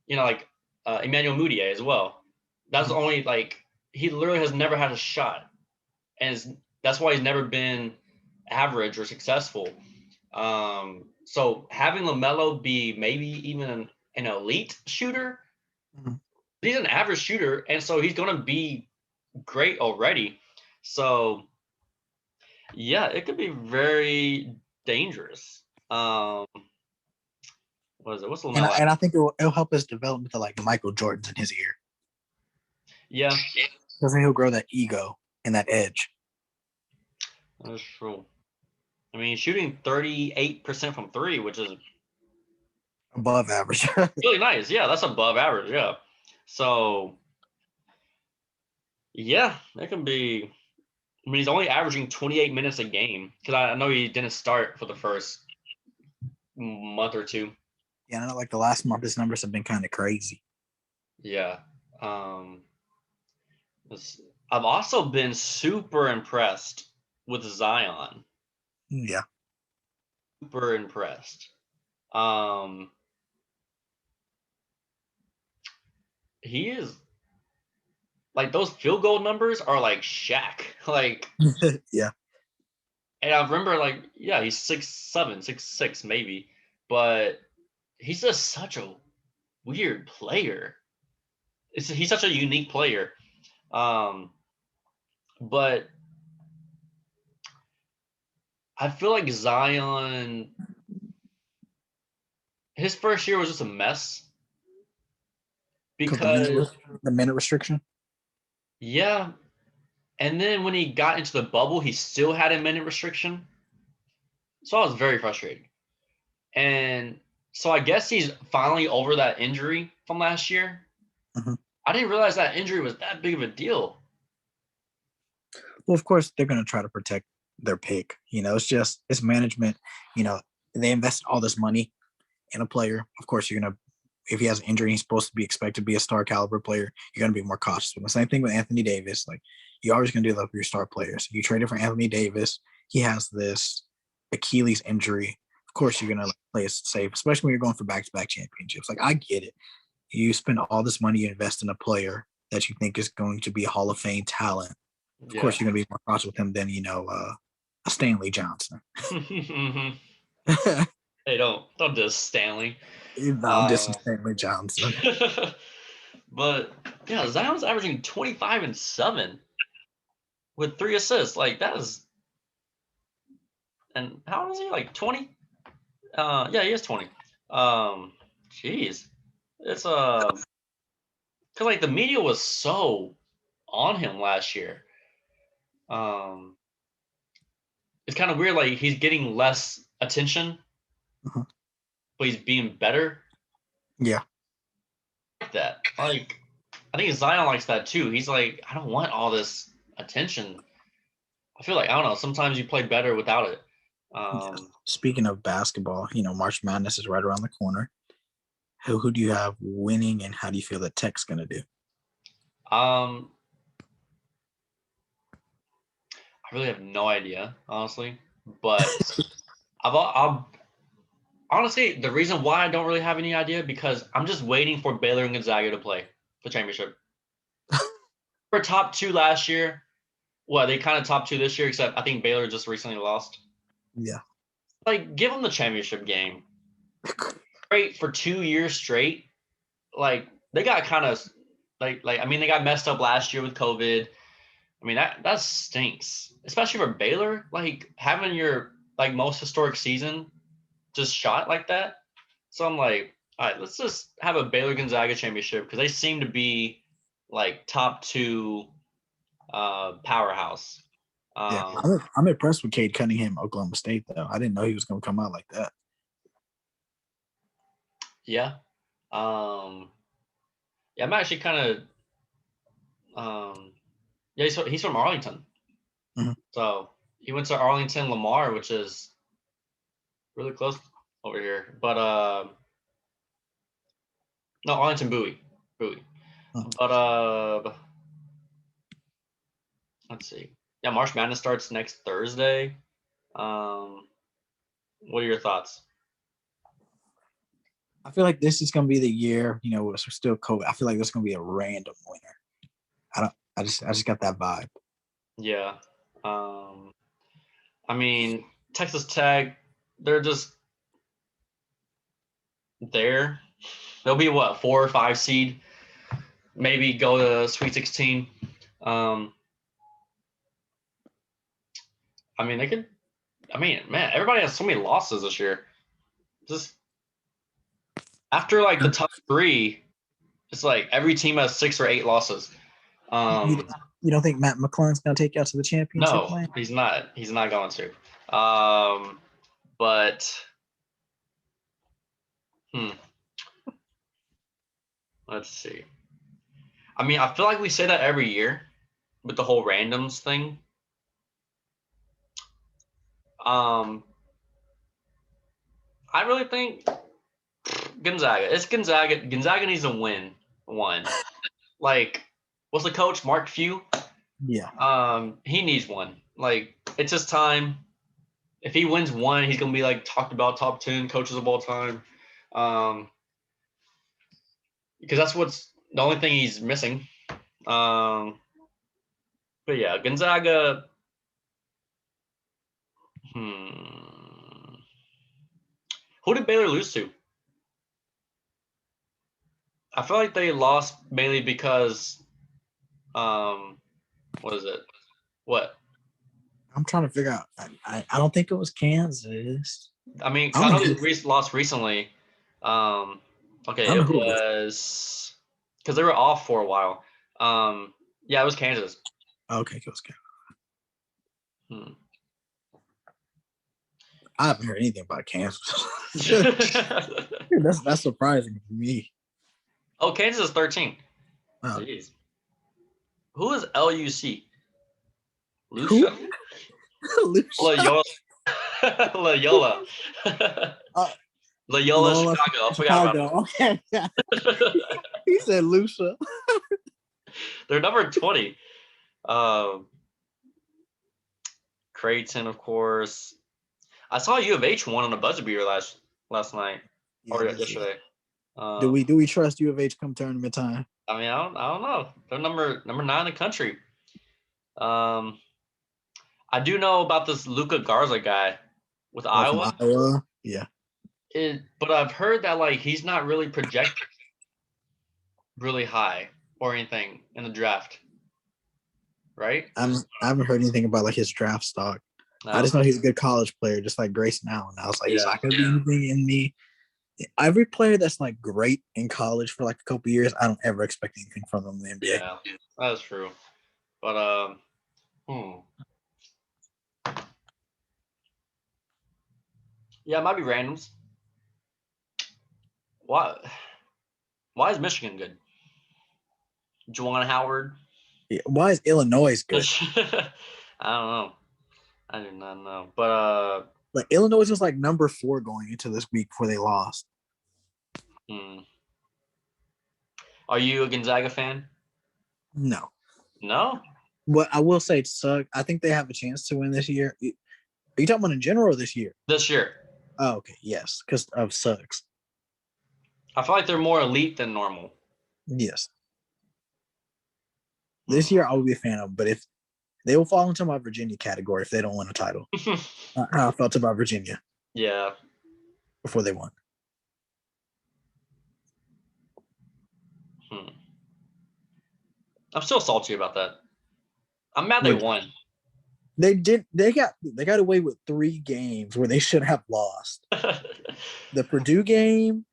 You know, like Emmanuel Mudiay as well. That's the Uh-huh. only like he literally has never had a shot, and that's why he's never been average or successful. So having Lamelo be maybe even an elite shooter, Uh-huh. he's an average shooter, and so he's going to be great already. So yeah, it could be very dangerous. What is it? What's And Lamelo? I think it'll help his development to like Michael Jordan's in his ear Yeah, because he'll grow that ego and that edge that's true. I mean, shooting 38% from three, which is above average. really nice. Yeah, that's above average. Yeah. So yeah, that can be. I mean, he's only averaging 28 minutes a game because I know he didn't start for the first month or two. Yeah, I know like the last month his numbers have been kind of crazy. Yeah. Um, I've also been super impressed with Zion. Yeah. Super impressed. Um, he is like those field goal numbers are like Shaq. Like, Yeah. and I remember like, yeah, he's 6'7", 6'6" maybe, but he's just such a weird player. He's such a unique player. Um, but I feel like Zion, his first year was just a mess Because because the minute restriction. yeah, and then when he got into the bubble, he still had a minute restriction. So I was very frustrated. And so I guess he's finally over that injury from last year. Uh-huh. I didn't realize that injury was that big of a deal. Well, of course they're gonna try to protect their pick. It's management. You know, they invested all this money in a player. Of course, you're gonna if he has an injury, he's supposed to be expected to be a star caliber player. You're gonna be more cautious. But the same thing with Anthony Davis. Like you're always gonna do that for your star players. You traded for Anthony Davis. He has this Achilles injury. Of course, you're gonna play it safe, especially when you're going for back-to-back championships. Like I get it. You spend all this money, you invest in a player that you think is going to be a Hall of Fame talent. Of Yeah. course, you're going to be more cautious with him than a Stanley Johnson. Hey, No, don't diss Stanley. I'm Uh, dissing Stanley Johnson. but yeah, Zion's averaging 25 and 7 with 3 assists. Like that is, and how old is he? Like 20? Yeah, he is 20. Um, Jeez, it's because like the media was so on him last year. Um, it's kind of weird. Like he's getting less attention, Uh-huh. but he's being better. Yeah. Like that. Like, I think Zion likes that too. He's like, I don't want all this attention. I feel like, I don't know, sometimes you play better without it. Speaking of basketball, March Madness is right around the corner. Who do you have winning, and how do you feel that Tech's going to do? I really have no idea, honestly. But I'm honestly, the reason why I don't really have any idea because I'm just waiting for Baylor and Gonzaga to play the championship. For top two last year, well, they kind of top two this year, except I think Baylor just recently lost. Yeah. Like, give them the championship game. Great for 2 years straight. Like, they got kind of I mean, they got messed up last year with COVID. I mean, that stinks, especially for Baylor. Like, having your most historic season just shot like that. So I'm like, all right, let's just have a Baylor Gonzaga championship because they seem to be like top two powerhouse. Yeah. I'm impressed with Cade Cunningham, Oklahoma State, though. I didn't know he was going to come out like that. Yeah. Yeah, I'm actually kind of yeah, he's from Arlington. Mm-hmm. So he went to Arlington Lamar, which is really close over here. But no, Arlington Bowie. Mm-hmm. But let's see. Yeah, March Madness starts next Thursday. What are your thoughts? I feel like this is going to be the year, we're still COVID. I feel like this is going to be a random winner. I just got that vibe. Yeah. I mean, Texas Tech, they're just there. They'll be what, 4 or 5 seed, maybe go to Sweet 16. I mean, they could. I mean, man, everybody has so many losses this year. Just after like the top three, it's like every team has 6 or 8 losses. You don't think Matt McClung's going to take you out to the championship? No, he's not. He's not going to. But let's see. I mean, I feel like we say that every year with the whole randoms thing. I really think Gonzaga. It's Gonzaga. Gonzaga needs to win one. Like, what's the coach? Mark Few? Yeah. He needs one. Like, it's his time. If he wins one, he's gonna be like talked about top 10 coaches of all time. Because that's what's the only thing he's missing. But yeah, Gonzaga. Who did Baylor lose to? I feel like they lost mainly because, what is it? What? I'm trying to figure out. I don't think it was Kansas. I mean, I know they lost recently. Okay, it was because they were off for a while. Yeah, it was Kansas. Okay, it was Kansas. I haven't heard anything about Kansas. That's surprising to me. Oh, Kansas is 13. Oh. Jeez. Who is LUC? Lucia? Loyola. Loyola. Loyola, Chicago. I forgot about that. Okay. Yeah. He said Lucia. They're number 20. Creighton, of course. I saw U of H won on a buzzer beater last night or yesterday. Do we trust U of H come tournament time? I mean, I don't know. They're number 9 in the country. I do know about this Luka Garza guy with Iowa. From Iowa, yeah. But I've heard that like he's not really projected really high or anything in the draft, right? I haven't heard anything about like his draft stock. No. I just know he's a good college player, just like Grayson Allen. I was like, he's not going to be anything in me. Every player that's like great in college for like a couple years, I don't ever expect anything from them in the NBA. Yeah, that's true. But yeah, it might be randoms. What? Why is Michigan good? Juwan Howard. Yeah, why is Illinois good? I don't know. I do not know. But Like Illinois was like number 4 going into this week before they lost. Are you a Gonzaga fan? No. No? What I will say, suck. I think they have a chance to win this year. Are you talking about in general or this year? This year. Oh, okay. Yes, because of sucks. I feel like they're more elite than normal. Yes. This year I will be a fan of them, but if they will fall into my Virginia category if they don't win a title. How I felt about Virginia. Yeah. Before they won. I'm still salty about that. I'm mad they won. They got away with 3 games where they should have lost. The Purdue game,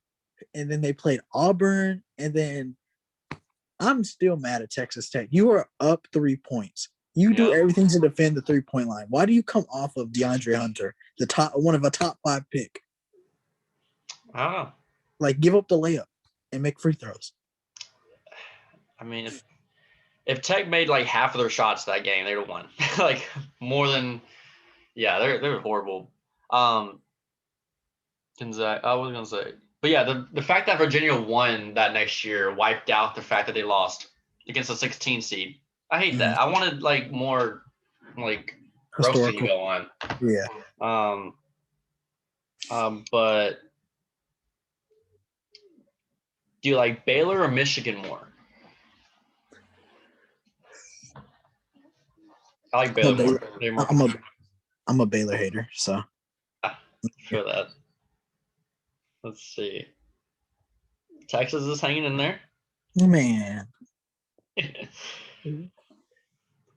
and then they played Auburn, and then I'm still mad at Texas Tech. You are up 3 points. You do everything to defend the 3-point line. Why do you come off of DeAndre Hunter, one of a top 5 pick? I don't know. Like, give up the layup and make free throws. I mean, if Tech made like half of their shots that game, they'd have won. Like more than, yeah, they're horrible. Gonzaga, I was gonna say, but yeah, the fact that Virginia won that next year wiped out the fact that they lost against a 16 seed. I hate that. I wanted like more like roasting to go on. Yeah. But do you like Baylor or Michigan more? I like Baylor more. I'm a Baylor hater, so I feel that. Let's see. Texas is hanging in there. Man.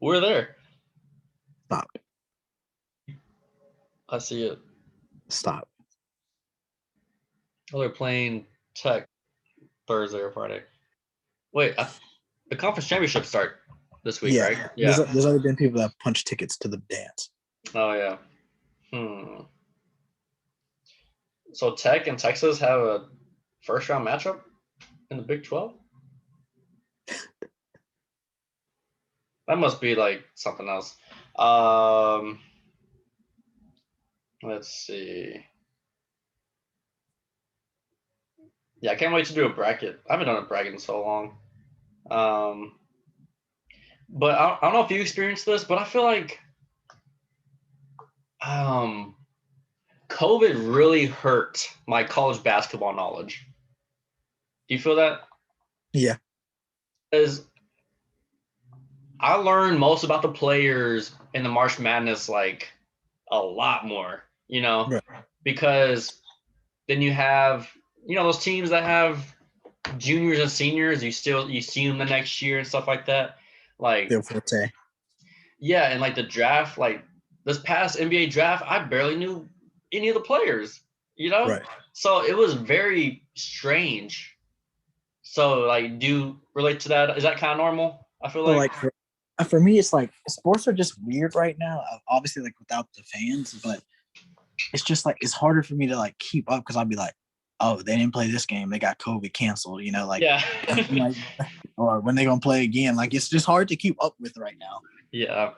We're there. Stop. I see it. Stop. Oh, they're playing Tech Thursday or Friday. Wait, the conference championships start this week, right? Yeah. There's already been people that have punched tickets to the dance. Oh, yeah. So Tech and Texas have a first-round matchup in the Big 12? That must be like something else. Let's see. Yeah, I can't wait to do a bracket. I haven't done a bracket in so long. But I don't know if you experienced this, but I feel like COVID really hurt my college basketball knowledge. Do you feel that? Yeah. Because I learned most about the players in the March Madness like a lot more, right. Because then you have, those teams that have juniors and seniors, you see them the next year and stuff like that. Like, yeah, and like the draft, like this past NBA draft, I barely knew any of the players, Right. So it was very strange. So like, do you relate to that? Is that kind of normal? I feel like for me, it's like sports are just weird right now. Obviously, like without the fans, but it's just like it's harder for me to like keep up because I'll be like, oh, they didn't play this game, they got COVID canceled, yeah. Like, or when they gonna play again? Like it's just hard to keep up with right now. Yeah.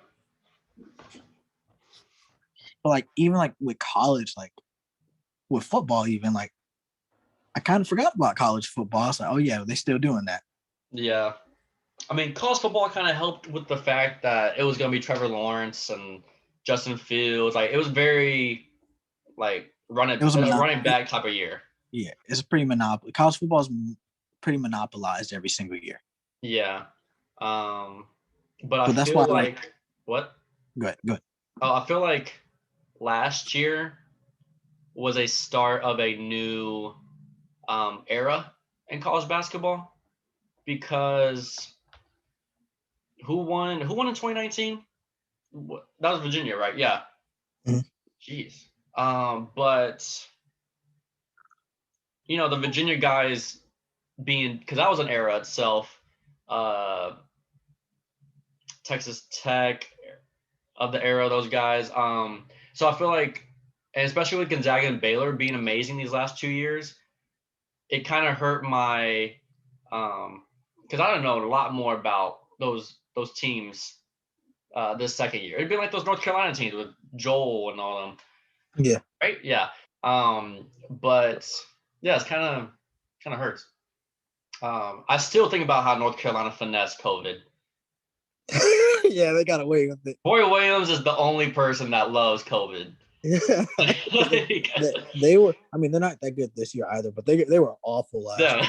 But like even like with college, like with football, even like I kind of forgot about college football. It's like, oh yeah, they still doing that. Yeah. I mean, college football kind of helped with the fact that it was going to be Trevor Lawrence and Justin Fields. Like, it was very, like, running back type of year. Yeah, it's pretty monopoly. College football is pretty monopolized every single year. Yeah. But that's feel why, like what? Go ahead. Oh, I feel like last year was a start of a new era in college basketball because who won in 2019? That was Virginia, right? Yeah. Mm-hmm. Jeez. But the Virginia guys being, because that was an era itself. Texas Tech of the era, those guys. So I feel like, and especially with Gonzaga and Baylor being amazing these last 2 years, it kind of hurt my Because I don't know a lot more about those teams this second year. It'd be like those North Carolina teams with Joel and all them. Yeah. Right? Yeah. But yeah, it's kind of hurts. I still think about how North Carolina finessed COVID. Yeah, they got away with it. Roy Williams is the only person that loves COVID. Yeah. they were. I mean, they're not that good this year either, but they were awful last year.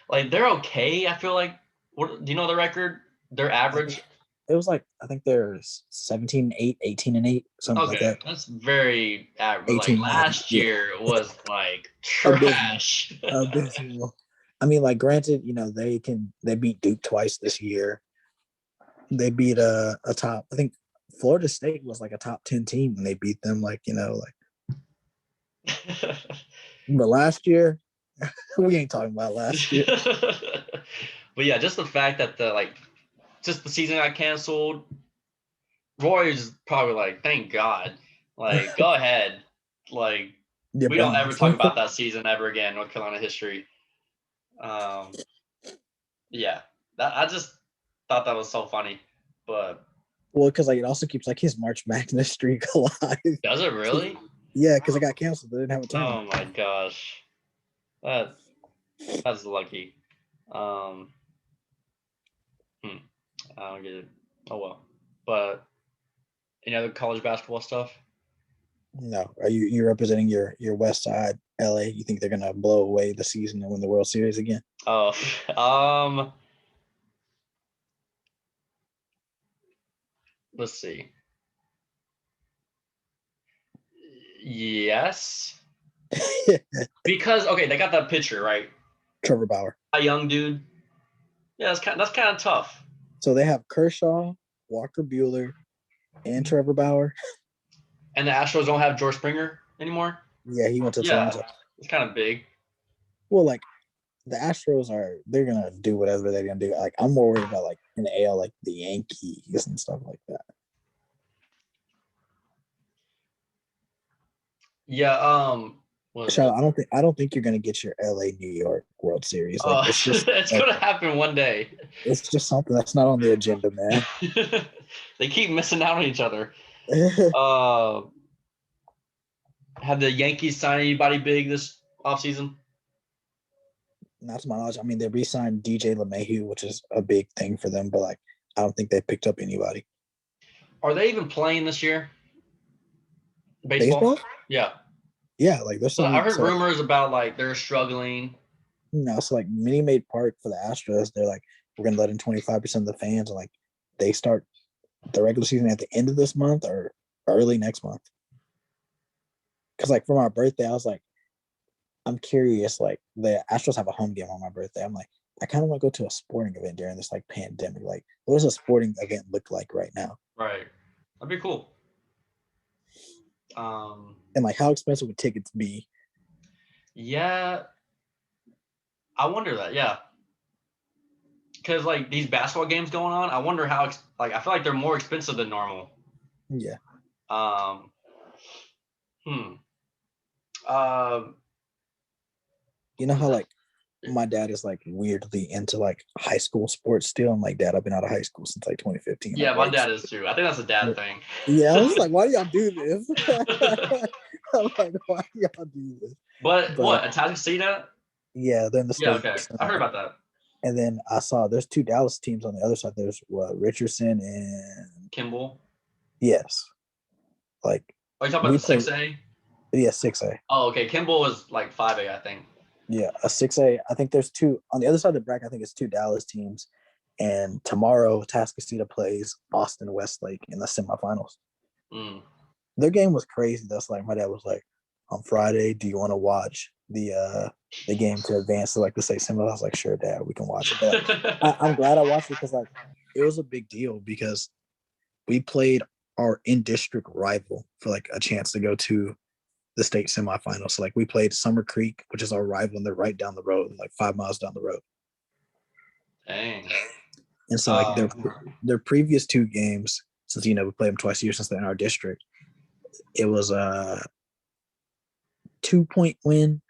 Like they're okay. I feel like. What do you know the record? Their average. It was like I think they're 17-8, 18-8, something like that. That's very average. Like last year was like trash. Abysmal. I mean, like granted, they beat Duke twice this year. They beat a top. I think Florida State was like a top 10 team, and they beat them But last year, we ain't talking about last year. But yeah, just the fact that just the season got canceled. Roy is probably like, thank God. Like, go ahead. Like, we don't ever talk about that season ever again, North Carolina history. Yeah, I just thought that was so funny, but because it also keeps his March Madness streak alive. Does it really? Yeah, because it got canceled. They didn't have a tournament. Oh my gosh, that's lucky. I don't get it. Oh well. But any other college basketball stuff? No. Are you representing your West Side, LA? You think they're gonna blow away the season and win the World Series again? Oh, let's see. Yes. Because they got that pitcher, right? Trevor Bauer. A young dude. Yeah, that's kind of tough. So they have Kershaw, Walker Buehler, and Trevor Bauer. And the Astros don't have George Springer anymore? Yeah, he went to Toronto. It's kind of big. Well, the Astros they're going to do whatever they're going to do. I'm more worried about, in the AL, the Yankees and stuff like that. Yeah, I don't think you're going to get your LA New York World Series. It's going to happen one day. It's just something that's not on the agenda, man. They keep missing out on each other. Have the Yankees signed anybody big this offseason? Not to my knowledge. I mean, they re-signed DJ LeMahieu, which is a big thing for them, but I don't think they picked up anybody. Are they even playing this year? Baseball? Yeah. Yeah, there's some. I heard rumors about they're struggling. No, so Minute Maid Park for the Astros, they're we're gonna let in 25% of the fans, and they start the regular season at the end of this month or early next month. Because for my birthday, I was I'm curious. The Astros have a home game on my birthday. I'm I kind of want to go to a sporting event during this pandemic. What does a sporting event look like right now? Right, that'd be cool. And how expensive would tickets be? Yeah, I wonder that. Yeah, because these basketball games going on, I wonder how. I feel like they're more expensive than normal. Yeah. You know how my dad is weirdly into high school sports still. I'm Dad, I've been out of high school since 2015. Yeah, my dad is too. I think that's a dad thing. Yeah, I was why do y'all do this? I'm why do y'all do this? But what, Atascocita? Yeah, they're in the state. Yeah, okay. I heard about that. And then I saw there's two Dallas teams on the other side. There's Richardson and Kimball. Yes. Are you talking about the 6A? Yeah, 6A. Oh, okay. Kimball was 5A, I think. Yeah, a 6A. I think there's two on the other side of the bracket. I think it's two Dallas teams. And tomorrow, Atascocita plays Austin Westlake in the semifinals. Their game was crazy. That's my dad was on Friday, do you want to watch the game to advance to the state semifinals? I was sure, Dad, we can watch it. But I'm glad I watched it because it was a big deal because we played our in-district rival for a chance to go to the state semifinals. So we played Summer Creek, which is our rival, and they're right down the road, 5 miles down the road. Dang. And so their previous two games, since we play them twice a year since they're in our district, it was a 2-point win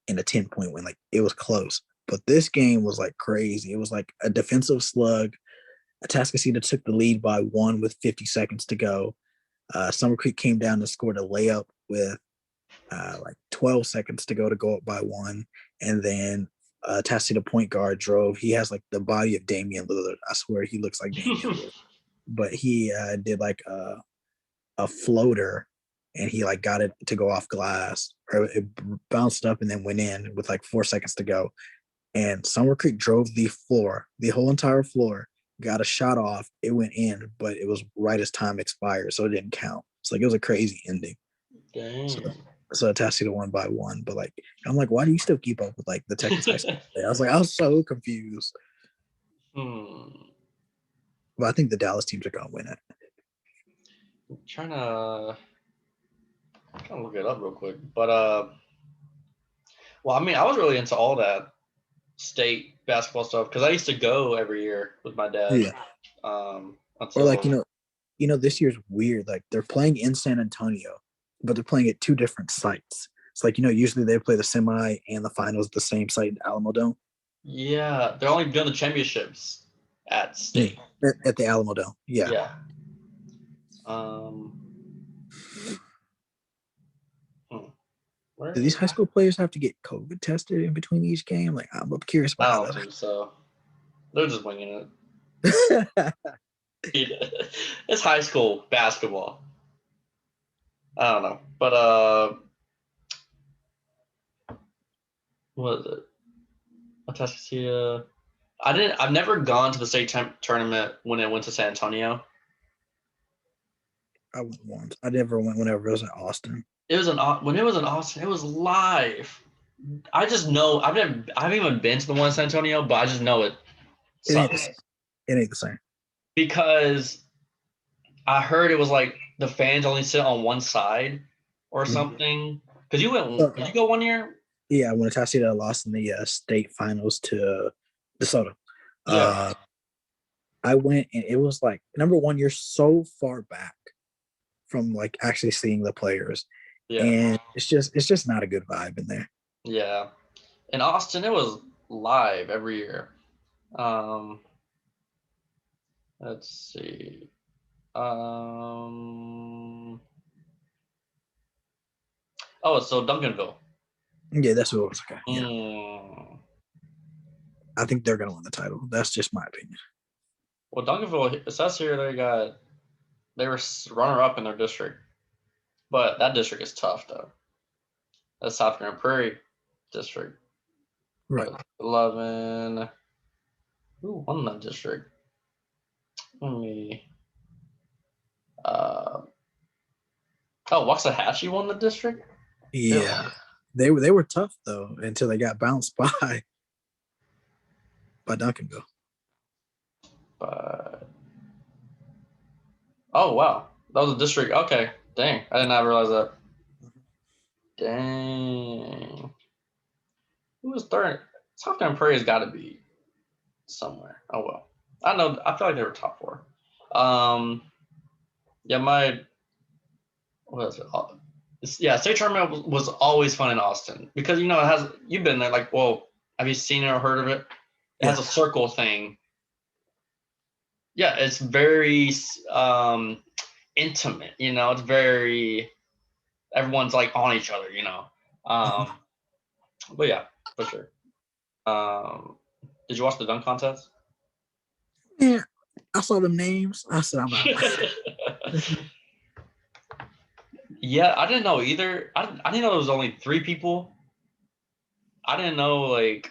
and a 10-point win. It was close. But this game was like crazy. It was like a defensive slug. Atascocita took the lead by 1 with 50 seconds to go. Summer Creek came down and scored a layup with like 12 seconds to go up by 1. And then Atascocita point guard drove. He has like the body of Damian Lillard. I swear he looks like Damian Lillard. But he did like a floater, and he like got it to go off glass, or it bounced up and then went in with like 4 seconds to go. And Summer Creek drove the whole entire floor, got a shot off. It went in, but it was right as time expired, so it didn't count. It's like it was a crazy ending. Dang. So Atascocita won by 1, but like I'm like, why do you still keep up with like the Texas high school play? I was so confused. But I think the Dallas teams are gonna win it. I'm trying to look it up real quick, but well, I mean, I was really into all that state basketball stuff because I used to go every year with my dad. Yeah. Or like this year's weird. Like they're playing in San Antonio, but they're playing at 2 different sites. It's like usually they play the semi and the finals at the same site in Alamo Dome. Yeah, they're only doing the championships at state. At the Alamo Dome. Yeah. Yeah. Do these high school players have to get COVID tested in between each game? Like, I'm curious about I don't think so. They're just winging it. It's high school basketball. I don't know, but what is it? Atascocita. I've never gone to the state tournament when it went to San Antonio. I went once. I never went whenever it was in Austin. When it was in Austin, it was live. I just know I haven't even been to the one in San Antonio, but I just know it sucks. It ain't the same. Because I heard it was like the fans only sit on one side or something. Because did you go one year? Yeah, when Atascocita lost in the state finals to DeSoto. Yeah. I went, and it was like, number one, you're so far back from like actually seeing the players. Yeah. And it's just not a good vibe in there. Yeah. In Austin, it was live every year. Let's see. Oh, so Duncanville. Yeah, that's what it was. Okay. Yeah. I think they're gonna win the title. That's just my opinion. Well, Duncanville, it says here they were runner-up in their district, but that district is tough though. That's South Grand Prairie district. Right. 11. Who won that district? Let me. Waxahachie won the district. Yeah, they were tough though until they got bounced by Duncanville. But oh wow, that was a district. Okay, dang, I did not realize that. Dang, who was third? South Grand Prairie has got to be somewhere. Oh well, I know. I feel like they were top 4. Yeah, what is it? Yeah, state tournament was always fun in Austin because you've been there. Like, well, have you seen it or heard of it? It has a circle thing. Yeah, it's very intimate. It's very everyone's like on each other. But yeah, for sure. Did you watch the dunk contest? Yeah, I saw the names. I said, I'm out. Yeah, I didn't know either. I didn't know there was only 3 people. I didn't know like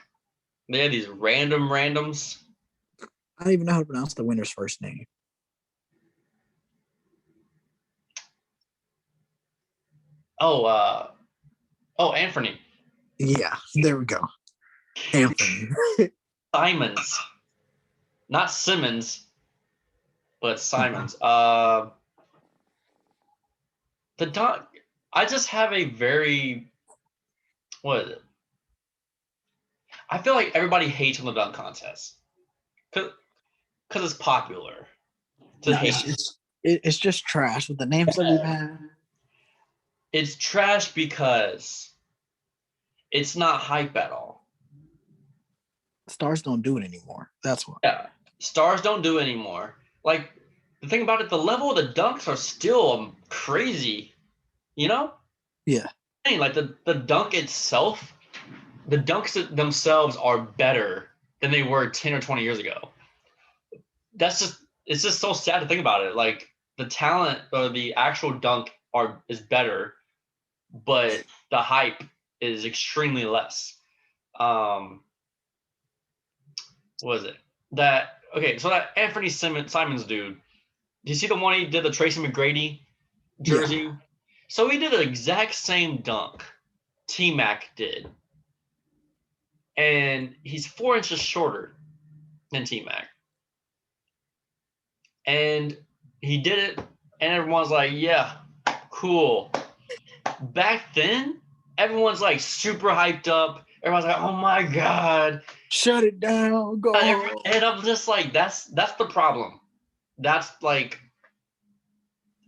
they had these randoms. I don't even know how to pronounce the winner's first name. Oh, Anthony. Yeah, there we go. Anthony. Simons. Not Simmons, but Simons. The dunk. I just have a very what is it? I feel like everybody hates on the dunk contest because it's popular to hate. It's just trash with the names that we've had. It's trash because it's not hype at all. Stars don't do it anymore. That's what. Yeah, stars don't do it anymore. Like the thing about it, the level of the dunks are still crazy. You know, Yeah. I mean, like the dunk itself, the dunks themselves are better than they were 10 or 20 years ago. It's just so sad to think about it. Like the talent or the actual dunk is better, but the hype is extremely less. What was it? That okay, so that Anthony Simons dude, do you see the one he did, the Tracy McGrady Yeah. jersey? So he did the exact same dunk T-Mac did. And he's 4 inches shorter than T-Mac. And he did it, and everyone's like, yeah, cool. Back then, everyone's like super hyped up. Everyone's like, oh my God. Shut it down. Go. And I'm just like, that's the problem. That's like,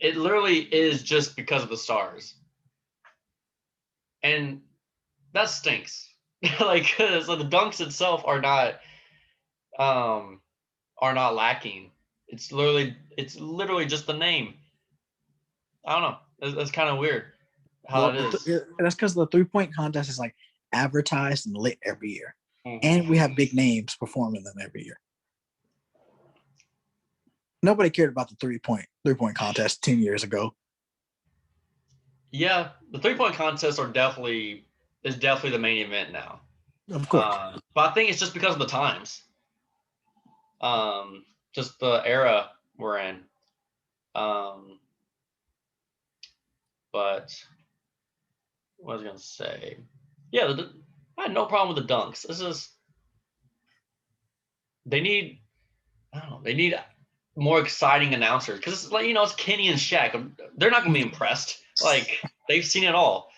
it literally is just because of the stars. And that stinks. Like, so the dunks itself are not lacking. It's literally just the name. I don't know. It's kind of weird how Well, it is. that's because the 3-point contest is like advertised and lit every year, Mm-hmm. and we have big names performing them every year. Nobody cared about the 3-point contest 10 years ago. Yeah, the 3-point contests is definitely the main event now. Of course. But I think it's just because of the times. Just the era we're in. But what was I gonna say? Yeah, I had no problem with the dunks. This is they need more exciting announcers because it's like it's Kenny and Shaq. They're not gonna be impressed. Like they've seen it all.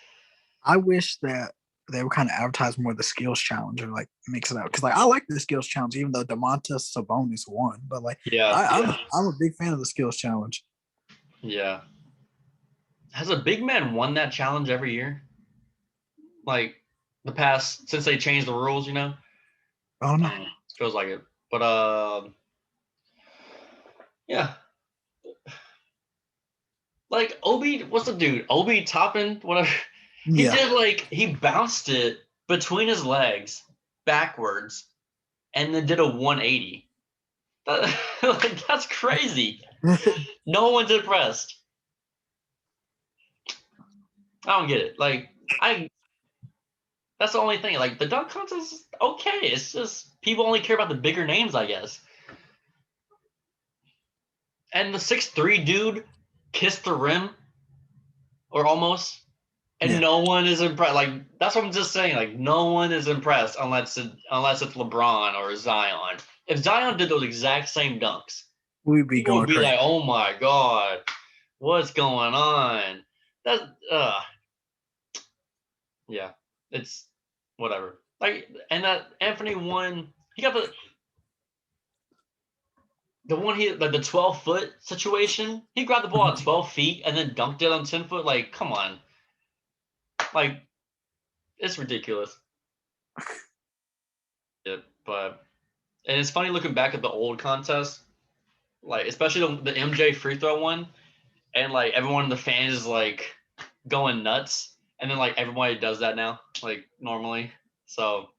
I wish that they would kind of advertise more of the skills challenge or like mix it out because like I like the skills challenge even though Domantas Sabonis won, but like I'm a big fan of the skills challenge. Yeah. Has a big man won that challenge every year? Like the past since they changed the rules, I don't know. Feels like it. But yeah. Like Obi, what's the dude? Obi Toppin, whatever. Yeah. He bounced it between his legs backwards and then did a 180. That's crazy. No one's impressed. I don't get it. Like that's the only thing. Like the dunk contest is okay. It's just people only care about the bigger names, I guess. And the 6'3" dude kissed the rim, or almost, and no one is impressed. Like that's what I'm just saying. Like no one is impressed unless it's LeBron or Zion. If Zion did those exact same dunks, people would be like, "Oh my God, what's going on?" That's yeah, it's whatever. Like, and that Anthony won. He got the one like the 12-foot situation. He grabbed the ball at 12 feet and then dunked it on 10 foot. Like, come on. Like, it's ridiculous. Yeah, and it's funny looking back at the old contest, like especially the MJ free throw one, and like everyone in the fans is like going nuts, and then like everybody does that now, like normally. So,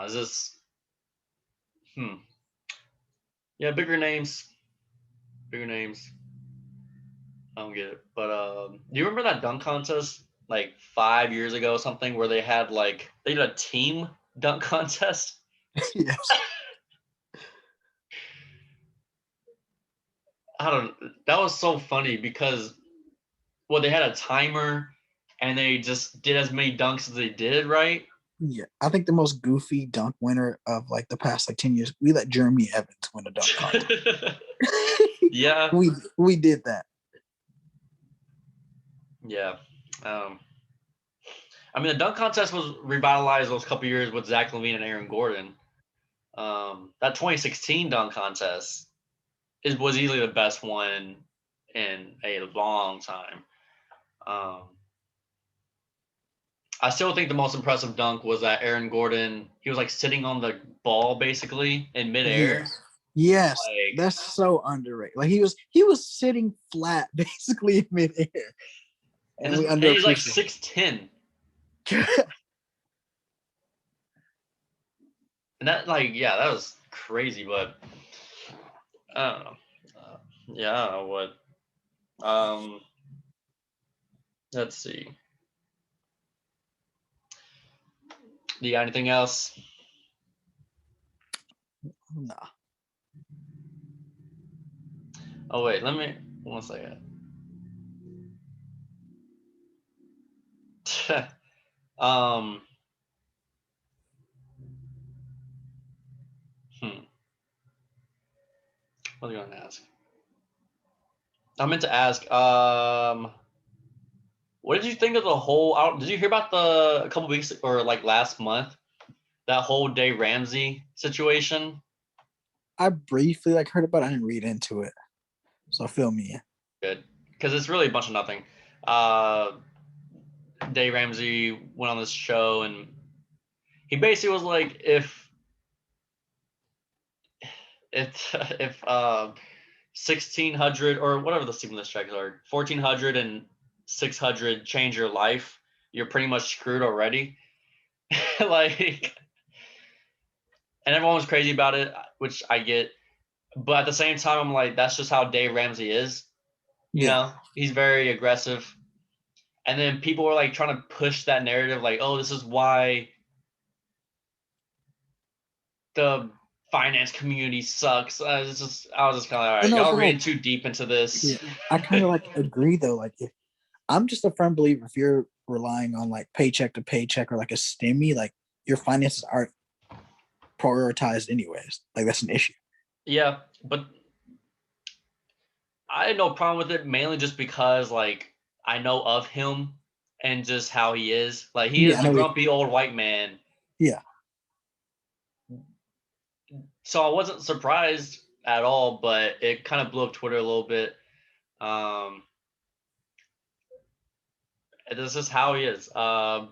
is this? Yeah, bigger names. I don't get it. But do you remember that dunk contest like 5 years ago or something where they did a team dunk contest? Yes. That was so funny because they had a timer and they just did as many dunks as they did, right? Yeah, I think the most goofy dunk winner of like the past like 10 years, we let Jeremy Evans win a dunk contest. Yeah. We did that. Yeah. I mean, the dunk contest was revitalized those couple years with Zach LaVine and Aaron Gordon. That 2016 dunk contest was easily the best one in a long time. I still think the most impressive dunk was that Aaron Gordon. He was like sitting on the ball basically in midair. Yes. Yes. Like, That's so underrated. Like he was sitting flat basically in midair. And we and he's like underappreciate 6'10". it. And that, like, yeah, that was crazy. But I don't know. Yeah, I don't know what. Let's see. Do you got anything else? Nah. Oh wait, let me 1 second. um. What are you gonna ask? I meant to ask. What did you think of the whole? Did you hear about a couple weeks or like last month, that whole Day Ramsey situation? I briefly like heard about it. I didn't read into it. So fill me in. Good, because it's really a bunch of nothing. Day Ramsey went on this show and he basically was like, if 1600 or whatever the stimulus checks are, 1400 and 600 change your life, you're pretty much screwed already. Like, and everyone was crazy about it, which I get. But at the same time, I'm like, that's just how Dave Ramsey is. You Yeah. know, he's very aggressive. And then people were like trying to push that narrative, like, oh, this is why the finance community sucks. I was just kind of, all right, No, y'all but reading like, too deep into this. yeah, I kind of like agree though. Like, if I'm just a firm believer, if you're relying on like paycheck to paycheck or like a stimmy, like your finances aren't prioritized anyways. Like that's an issue. Yeah, but I had no problem with it, mainly just because like I know of him and just how he is. Like, he Yeah, I is a know. grumpy old white man. Yeah, So I wasn't surprised at all, but it kind of blew up Twitter a little bit. Um, this is how he is. Um,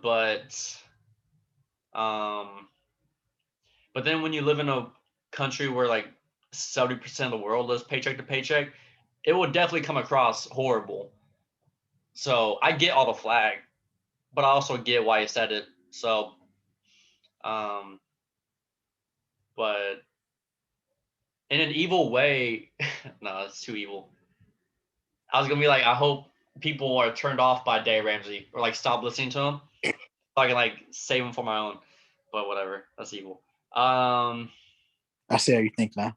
but then when you live in a country where like 70% of the world lives paycheck to paycheck, it would definitely come across horrible. So I get all the flag, but I also get why he said it. So, um, but in an evil way, no, it's too evil. I was gonna be like, I hope people are turned off by Dave Ramsey or like stop listening to him, so I can like save him for my own. But whatever, that's evil. I see how you think now.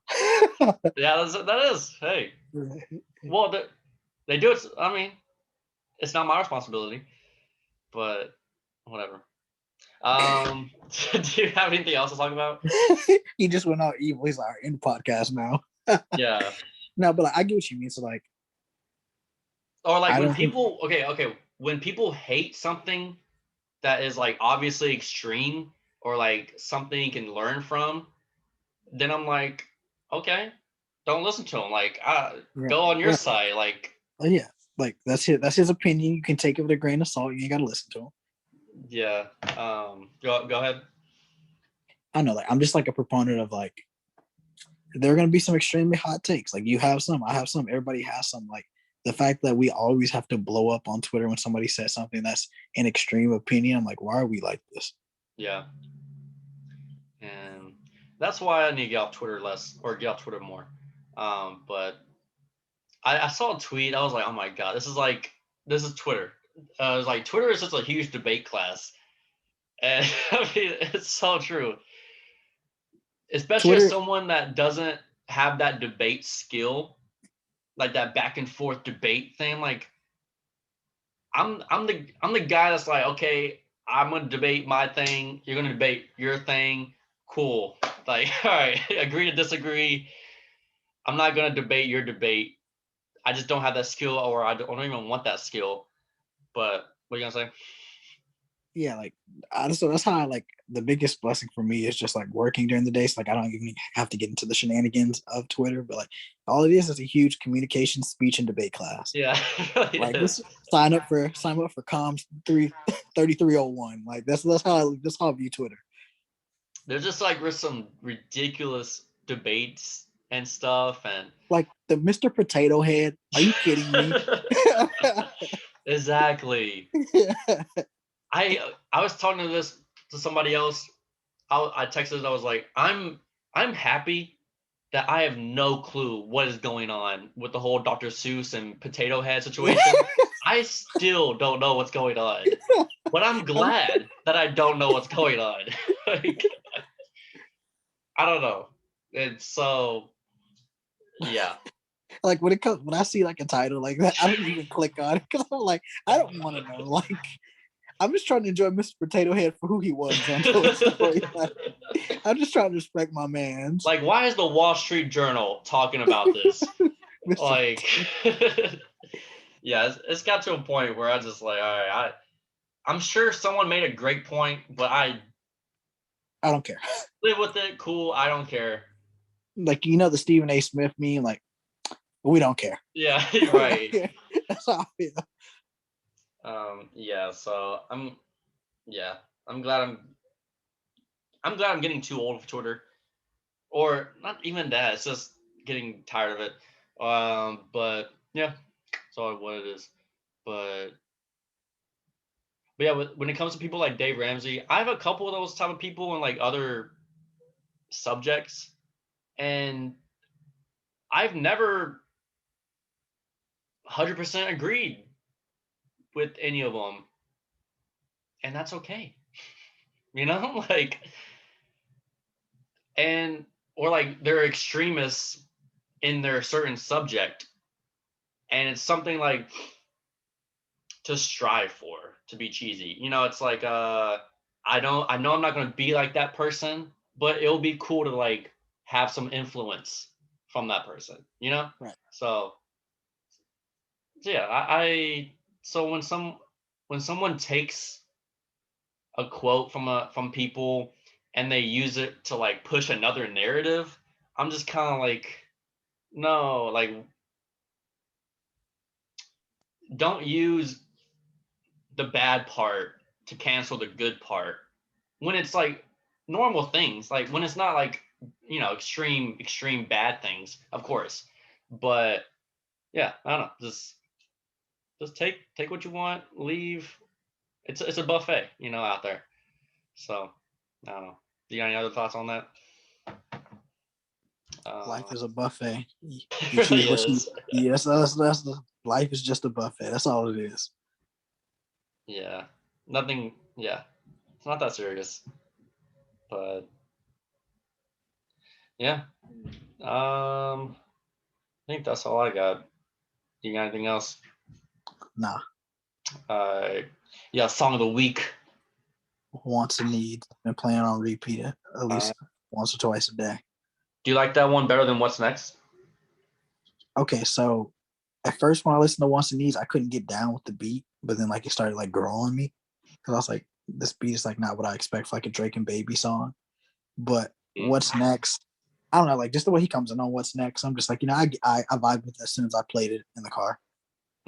Yeah, that is. Hey, well, they do it. I mean, it's not my responsibility, but whatever. Do you have anything else to talk about? He just went out evil. He's like, in the podcast now. Yeah. No, but like, I get what you mean. So like, Or like I when don't think. people, okay, when people hate something that is like obviously extreme or like something you can learn from, then I'm like, okay, don't listen to him. Like, Right, go on your right. side. Like, Yeah, like that's it. That's his opinion. You can take it with a grain of salt. You ain't gotta listen to him. yeah. Go ahead. I know. Like I'm just like a proponent of like there are gonna be some extremely hot takes. Like you have some, I have some. Everybody has some. Like the fact that we always have to blow up on Twitter when somebody says something that's an extreme opinion. I'm like, why are we like this? Yeah. And that's why I need to get off Twitter less or get off Twitter more. But I saw a tweet. I was like, oh my God, this is Twitter. I was like, Twitter is just a huge debate class. And I mean, it's so true. Especially as Twitter, someone that doesn't have that debate skill, like that back and forth debate thing. Like, I'm the guy that's like, okay, I'm gonna debate my thing, you're gonna debate your thing. Cool. Like, all right, agree to disagree. I'm not gonna debate your debate. I just don't have that skill, or I don't even want that skill. But what are you gonna say? yeah, like so that's how I like the biggest blessing for me is just like working during the day. So like I don't even have to get into the shenanigans of Twitter, but like all it is a huge communication, speech, and debate class. Yeah, Like it this is. sign up for comms 3301. Like that's how I view Twitter. There's just like with some ridiculous debates and stuff, and Like the Mr. Potato Head. Are you kidding me? exactly. I was talking to somebody else. I texted. I was like, I'm happy that I have no clue what is going on with the whole Dr. Seuss and Potato Head situation. I still don't know what's going on, but I'm glad that I don't know what's going on. Like, I don't know. It's so yeah. Like when I see like a title like that, I don't even click on it because I'm like, I don't want to know. Like, I'm just trying to enjoy Mr. Potato Head for who he was on Toy Story. Like, I'm just trying to respect my man's Like, why is the Wall Street Journal talking about this? Mr. Like, yeah, it's got to a point where I just like, all right, I'm sure someone made a great point, but I I don't care. live with it. Cool, I don't care. Like the Stephen A. Smith meme. Like, we don't care. Yeah, right. That's how I feel. Yeah. So yeah, I'm glad I'm getting too old for Twitter, or not even that. It's just getting tired of it. But yeah, that's all what it is. But yeah, when it comes to people like Dave Ramsey, I have a couple of those type of people in like other subjects, and I've never 100% agreed with any of them, and that's okay. You know, like, and or like they're extremists in their certain subject, and it's something like to strive for, to be cheesy. It's like I know I'm not going to be like that person, but it'll be cool to like have some influence from that person, Right. so yeah, I so when someone takes a quote from people and they use it to like push another narrative, I'm just kind of like, no, like, don't use the bad part to cancel the good part when it's like normal things, like when it's not like extreme bad things, of course. But yeah, I don't know, just take what you want, leave. It's a buffet, out there. So I don't know, do you got any other thoughts on that? Life uh, is a buffet. it You choose really what you. is. Yes, that's the life is just a buffet. That's all it is. Yeah, nothing. Yeah, it's not that serious, but yeah. I think that's all I got. You got anything else? Nah, uh yeah, song of the week. wants and needs. Been playing on repeat at uh, least once or twice a day. do you like that one better than What's Next? Okay, so at first when I listened to Wants and Needs, I couldn't get down with the beat, but then like it started like growing on me because I was like, this beat is like not what I expect for like a Drake and Baby song. But What's Next? I don't know, like just the way he comes in on What's Next, I'm just like, I vibe with it as soon as I played it in the car.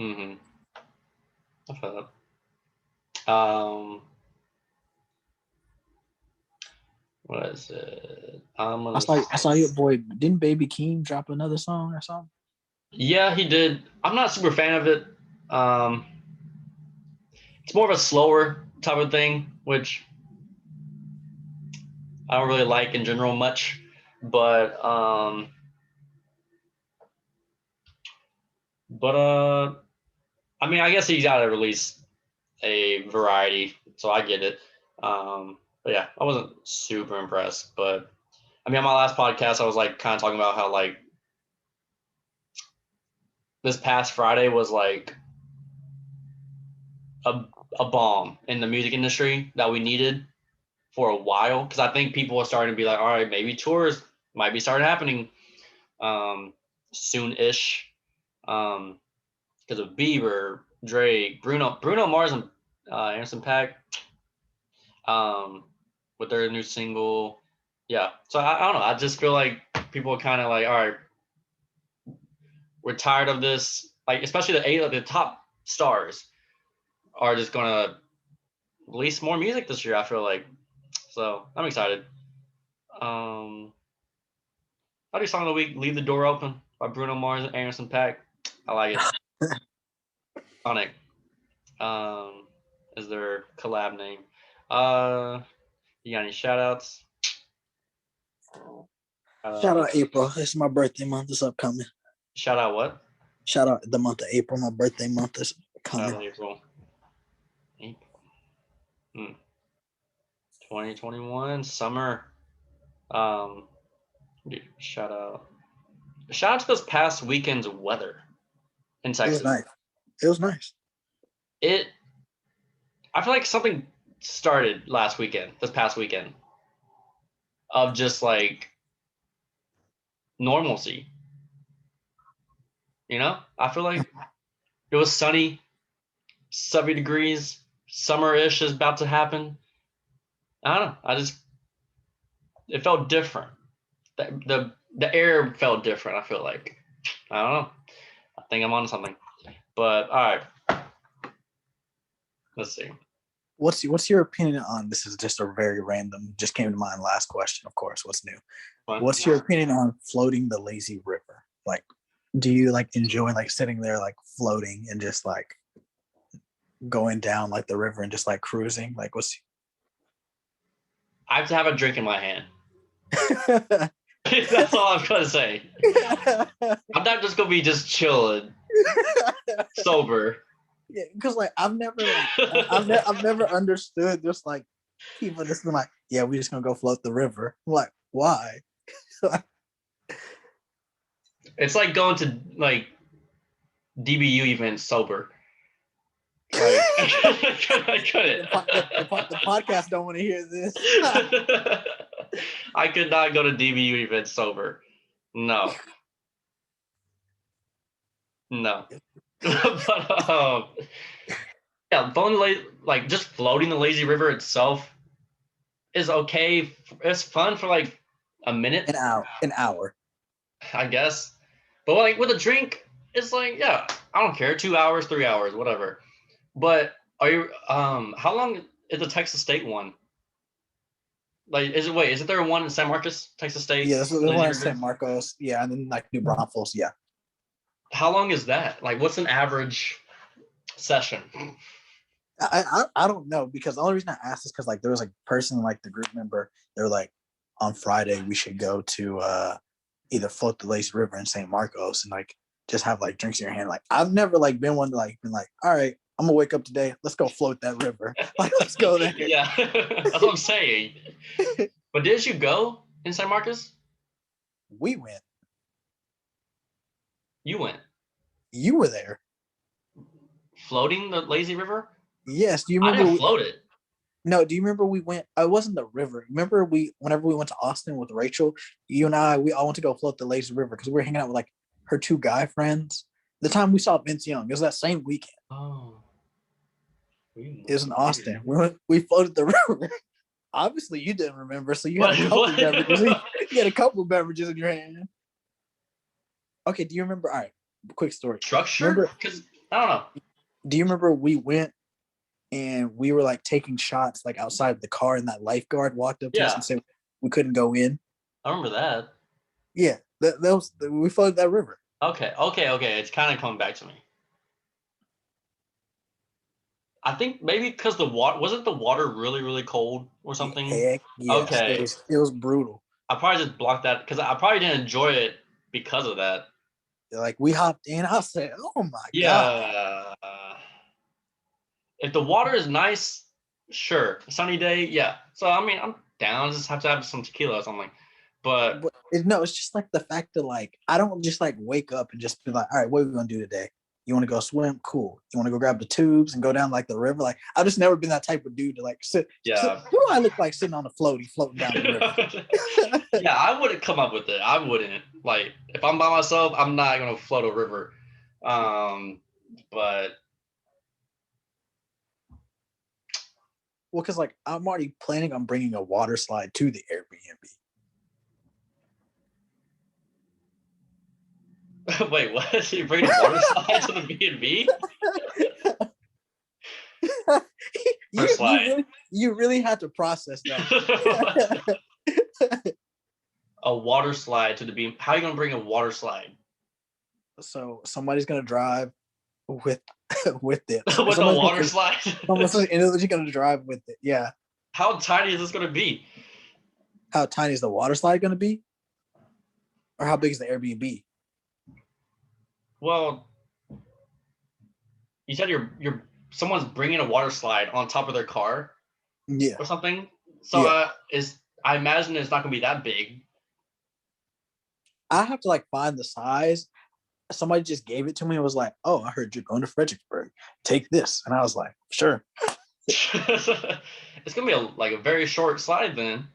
Mm-hmm. I feel that. What is it? I'm I gonna. saw I saw your boy. Didn't Baby Keem drop another song or something? Yeah, he did. I'm not a super fan of it. Um, it's more of a slower type of thing, which I don't really like in general much. But I mean, I guess he's got to release a variety, so I get it. But yeah, I wasn't super impressed. But I mean, on my last podcast, I was like kind of talking about how like this past Friday was like a a bomb in the music industry that we needed for a while, because I think people are starting to be like, all right, maybe tours might be starting happening soon-ish, because of Bieber, Drake, Bruno Mars, and Anderson .Paak. with their new single. Yeah. So I don't know. I just feel like people are kind of like, all right, we're tired of this. Like, especially the top stars are just gonna release more music this year. I feel like. So I'm excited. How do you song of the week? Leave the Door Open by Bruno Mars and Anderson .Paak. I like it. Sonic. Is their collab name. You got any shout outs? Shout out April. It's my birthday month. It's upcoming. Shout out what? Shout out the month of April. My birthday month is coming. Shout out April. 2021 summer. Shout out to this past weekend's weather in Texas. It was nice. It was nice. I feel like something started this past weekend, of just like normalcy. You know, I feel like it was sunny, 70 degrees, summer-ish is about to happen. I don't know. It felt different. The air felt different. I feel like, I don't know. I think I'm on something. But all right, let's see. What's your opinion on this? Is just a very random. Just came to mind. Last question, of course. What's new? Fun. What's your opinion on floating the lazy river? Like, do you like enjoy like sitting there like floating and just like going down like the river and just like cruising? Like, what's I have to have a drink in my hand. That's all I'm gonna say. I'm not just gonna be just chilling, sober. Yeah, because like I've never understood just like people just been like, yeah, we just gonna go float the river. I'm like, why? It's like going to like DBU events sober. Like, I couldn't. The podcast don't want to hear this. I could not go to DBU events sober. No. But yeah, like just floating the lazy river itself is okay. It's fun for like a minute, an hour, I guess. But like with a drink, it's like, yeah, I don't care. 2 hours, 3 hours, whatever. But are you? How long is the Texas State one? Like, is it there one in San Marcos, Texas State? Yeah, this is the one in San Marcos. Yeah, and then like New Braunfels. Yeah. How long is that? Like, what's an average session? I don't know, because the only reason I asked is because like there was like a person like the group member. They're like, on Friday we should go to either float the lazy river in San Marcos and like just have like drinks in your hand. Like I've never like been one to like been like, all right, I'm gonna wake up today. Let's go float that river. Like let's go there. Yeah, that's what I'm saying. But did you go in San Marcos? We went. You went. You were there. Floating the lazy river? Yes. Do you remember? I didn't float it. No. Do you remember we went? It wasn't the river. Remember whenever we went to Austin with Rachel, you and I, we all went to go float the lazy river because we were hanging out with like her two guy friends. The time we saw Vince Young, it was that same weekend. Oh. It was in Austin. We floated the river. Obviously, you didn't remember, so you had a couple beverages. You had a couple beverages in your hand. Okay, do you remember? All right, quick story. Structure? Because I don't know. Do you remember we went and we were like taking shots like outside the car, and that lifeguard walked up to us and said we couldn't go in? I remember that. Yeah, we floated that river. Okay. It's kind of coming back to me. I think maybe because wasn't the water really, really cold or something? Heck yes. Okay. It was brutal. I probably just blocked that because I probably didn't enjoy it because of that. Like we hopped in, I said, "Oh my god!" Yeah. If the water is nice, sure. A sunny day, yeah. So I mean, I'm down. Just have to have some tequila or something. But no, it's just like the fact that like I don't just like wake up and just be like, all right, what are we gonna do today? You want to go swim? Cool. You want to go grab the tubes and go down like the river? Like I've just never been that type of dude to like sit. Yeah. Who do I look like sitting on a floating down the river? Yeah, I wouldn't come up with it. I wouldn't. Like if I'm by myself, I'm not gonna float a river. But Well, because like I'm already planning on bringing a water slide to the Airbnb. Wait, what? You bring a water slide to the B&B? Or slide? You really had to process that. A water slide to the B&B. How are you gonna bring a water slide? So somebody's gonna drive with it. With a water slide? Someone's gonna drive with it. Yeah. How tiny is this gonna be? How tiny is the water slide gonna be? Or how big is the Airbnb? Well, you said someone's bringing a water slide on top of their car, Yeah, or something. So yeah. I imagine it's not gonna be that big. I have to like find the size. Somebody just gave it to me and was like, "Oh, I heard you're going to Fredericksburg. Take this," and I was like, "Sure." It's gonna be a very short slide then,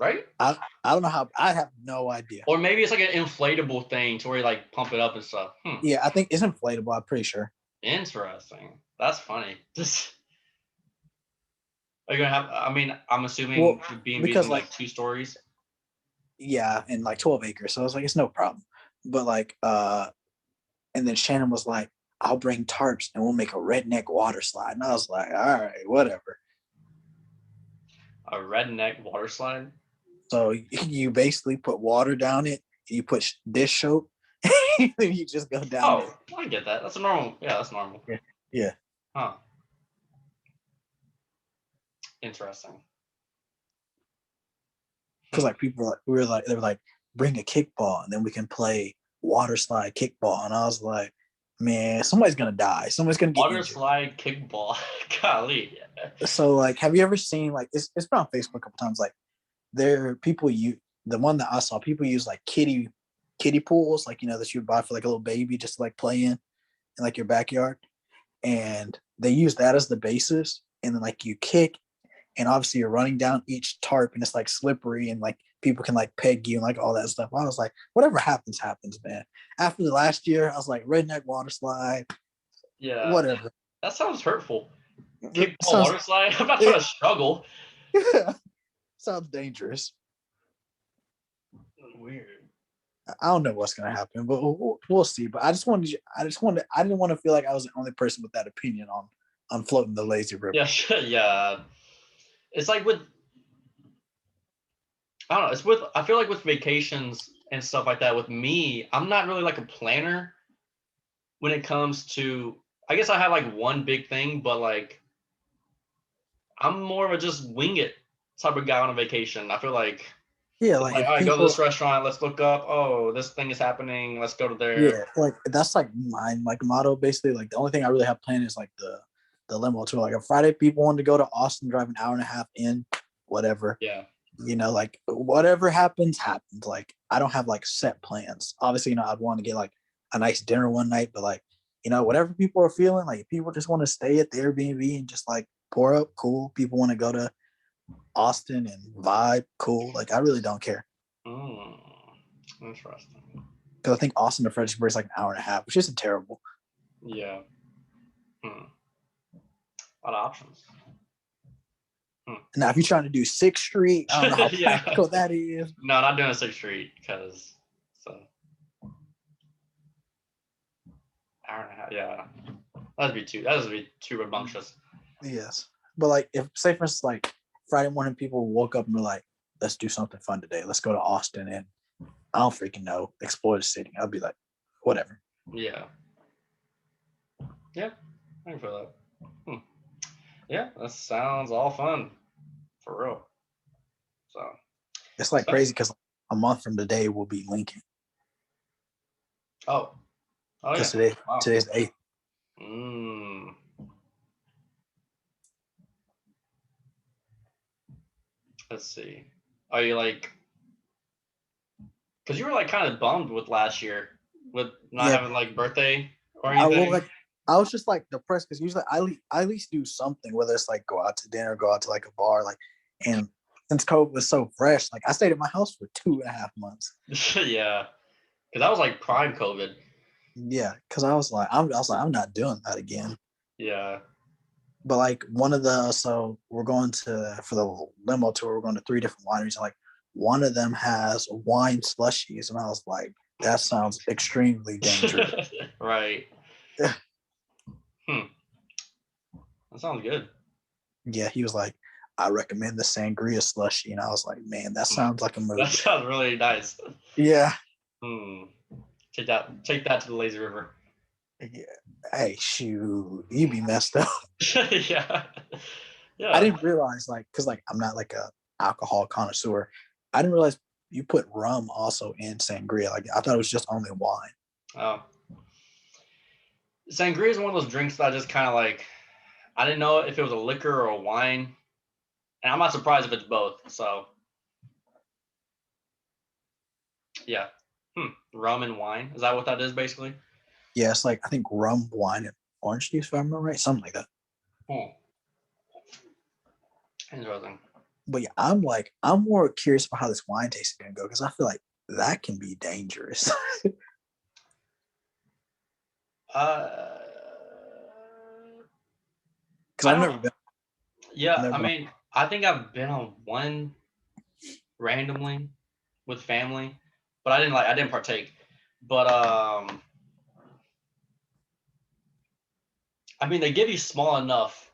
right? I don't know how. I have no idea. Or maybe it's like an inflatable thing to where you like pump it up and stuff. Yeah, I think it's inflatable. I'm pretty sure. Interesting. That's funny. Are you gonna have? I mean, I'm assuming Well, the B&B is because like 2 stories. yeah, and like 12 acres. So I was like, it's no problem. But like, and then Shannon was like, "I'll bring tarps and we'll make a redneck water slide." And I was like, "All right, whatever." A redneck water slide. So you basically put water down it. You put dish soap. And then you just go down Oh, it. I get that. That's normal. Yeah, that's normal. Yeah. Huh. Interesting. Because like people, they were like, bring a kickball and then we can play water slide kickball. And I was like, man, somebody's gonna die. Somebody's gonna get water injured. Slide kickball. Golly. So like, have you ever seen like it's been on Facebook a couple times? Like, there are people the one that I saw, people use like kiddie pools, like that you would buy for like a little baby just to like play in like your backyard, and they use that as the basis, and then like you kick, and obviously you're running down each tarp, and it's like slippery, and like people can like peg you and like all that stuff. I was like, whatever happens, man. After the last year, I was like, redneck water slide, Yeah. whatever. That sounds hurtful. Kickball water slide. I'm not trying to struggle. Yeah, sounds dangerous. Weird. I don't know what's gonna happen, but we'll see. But I didn't want to feel like I was the only person with that opinion on floating the lazy river. Yeah, yeah. It's like with I don't know. I feel like with vacations and stuff like that. With me, I'm not really like a planner when it comes to. I guess I have like one big thing, but like I'm more of a just wing it type of guy on a vacation. I feel like. Yeah, Like, if all right, go to people, this restaurant. Let's look up. Oh, this thing is happening. Let's go to there. yeah, like that's like my motto basically. Like the only thing I really have planned is like the limo tour. Like if Friday people want to go to Austin, drive an hour and a half in, whatever. Yeah. Like whatever happens. Like I don't have like set plans. Obviously, I'd want to get like a nice dinner one night, but like whatever people are feeling. Like if people just want to stay at the Airbnb and just like pour up, cool. People want to go to Austin and vibe, cool. Like I really don't care. Interesting. Because I think Austin to Fredericksburg is like an hour and a half, which isn't terrible. Yeah. A lot of options. Now, if you're trying to do 6th Street, I don't know how practical that is. No, not doing 6th Street because it's hour and a half. Yeah, that'd be too rambunctious. Yes, but like if say for instance like Friday morning people woke up and were like, let's do something fun today. Let's go to Austin and I don't freaking know, explore the city. I'd be like, whatever. Yeah. Yeah, I can feel that. Yeah, that sounds all fun, for real. So it's like crazy because a month from today will be Lincoln. Oh yeah. Today's the 8th. Let's see. Are you like? Because you were like kind of bummed with last year with not having like birthday or anything. I was just like depressed because usually I at least do something, whether it's like go out to dinner, go out to like a bar, like. And since COVID was so fresh, like I stayed at my house for 2.5 months. Yeah, because that was like prime COVID. Yeah, because I was like, I'm not doing that again. Yeah. But like one of the so we're going to for the limo tour, we're going to 3 different wineries. And like one of them has wine slushies, and I was like, that sounds extremely dangerous. Right. Hmm. That sounds good. Yeah, he was like, I recommend the sangria slushy, and I was like, man, that sounds like a That movie. sounds really nice. Yeah. Hmm. Take that to the lazy river. Yeah. Hey, shoot, you be messed up. Yeah. I Yeah. didn't realize like because like I'm not like a alcohol connoisseur. I didn't realize you put rum also in sangria. Like I thought it was just only wine. Oh. Sangria is one of those drinks that I just kind of like. I didn't know if it was a liquor or a wine, and I'm not surprised if it's both. So yeah. Rum and wine. Is that what that is basically? Yeah, it's like I think rum, wine, and orange juice, if I remember right, something like that. Hmm. Interesting. But yeah, I'm more curious about how this wine taste is gonna go because I feel like that can be dangerous. Uh, Because I I've don't. never been. I've Yeah, never I been. mean, I think I've been on one randomly with family, but I didn't partake. But I mean, they give you small enough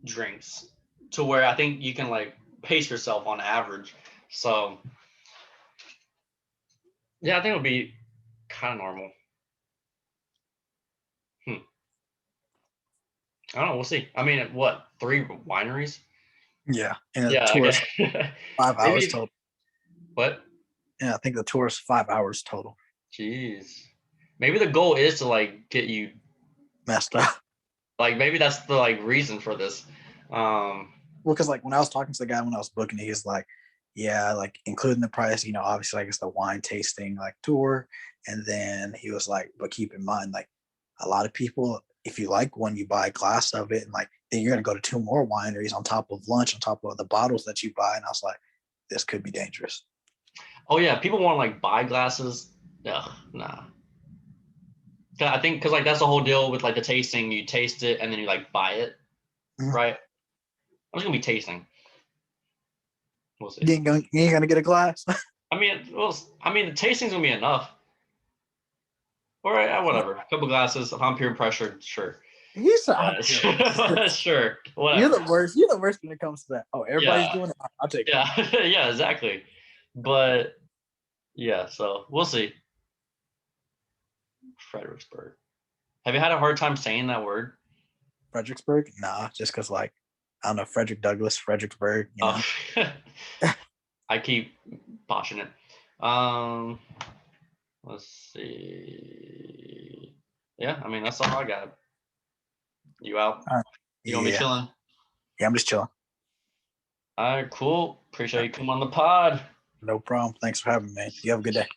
drinks to where I think you can like pace yourself on average. So yeah, I think it'll be kind of normal. Hmm. I don't know. We'll see. I mean, what 3 wineries? Yeah, and the Yeah. tour is Okay. 5 hours Maybe total. what? Yeah, I think the tour is 5 hours total. Jeez. Maybe the goal is to like get you Messed up. like maybe that's the like reason for this. Um. Well, because like when I was talking to the guy when I was booking it, he's like, yeah, like including the price, obviously like it's the wine tasting like tour. And then he was like, but keep in mind, like a lot of people, if you like one, you buy a glass of it, and like then you're gonna go to 2 more wineries on top of lunch, on top of the bottles that you buy. And I was like, this could be dangerous. Oh yeah, people want to like buy glasses. Ugh, nah. I think because like that's the whole deal with like the tasting. You taste it and then you like buy it, Mhm. right? I'm just gonna be tasting. We'll see. You ain't gonna get a glass. I mean, the tasting's gonna be enough. All right, whatever. A couple glasses. If I'm peer pressured, sure. He's I'm pure. Sure, You're whatever. the worst. You're the worst when it comes to that. Oh, everybody's Yeah, doing it. I'll take one. yeah, yeah, exactly. But yeah, so we'll see. Fredericksburg. Have you had a hard time saying that word? Fredericksburg? Nah, just because like I don't know, Frederick Douglass, Fredericksburg, Oh, I keep botching it. Um, let's see. Yeah, I mean that's all I got. You out? All right. You gonna be Yeah. chilling? Yeah, I'm just chilling. All right, cool. Appreciate you coming on the pod. No problem. Thanks for having me, man. You have a good day.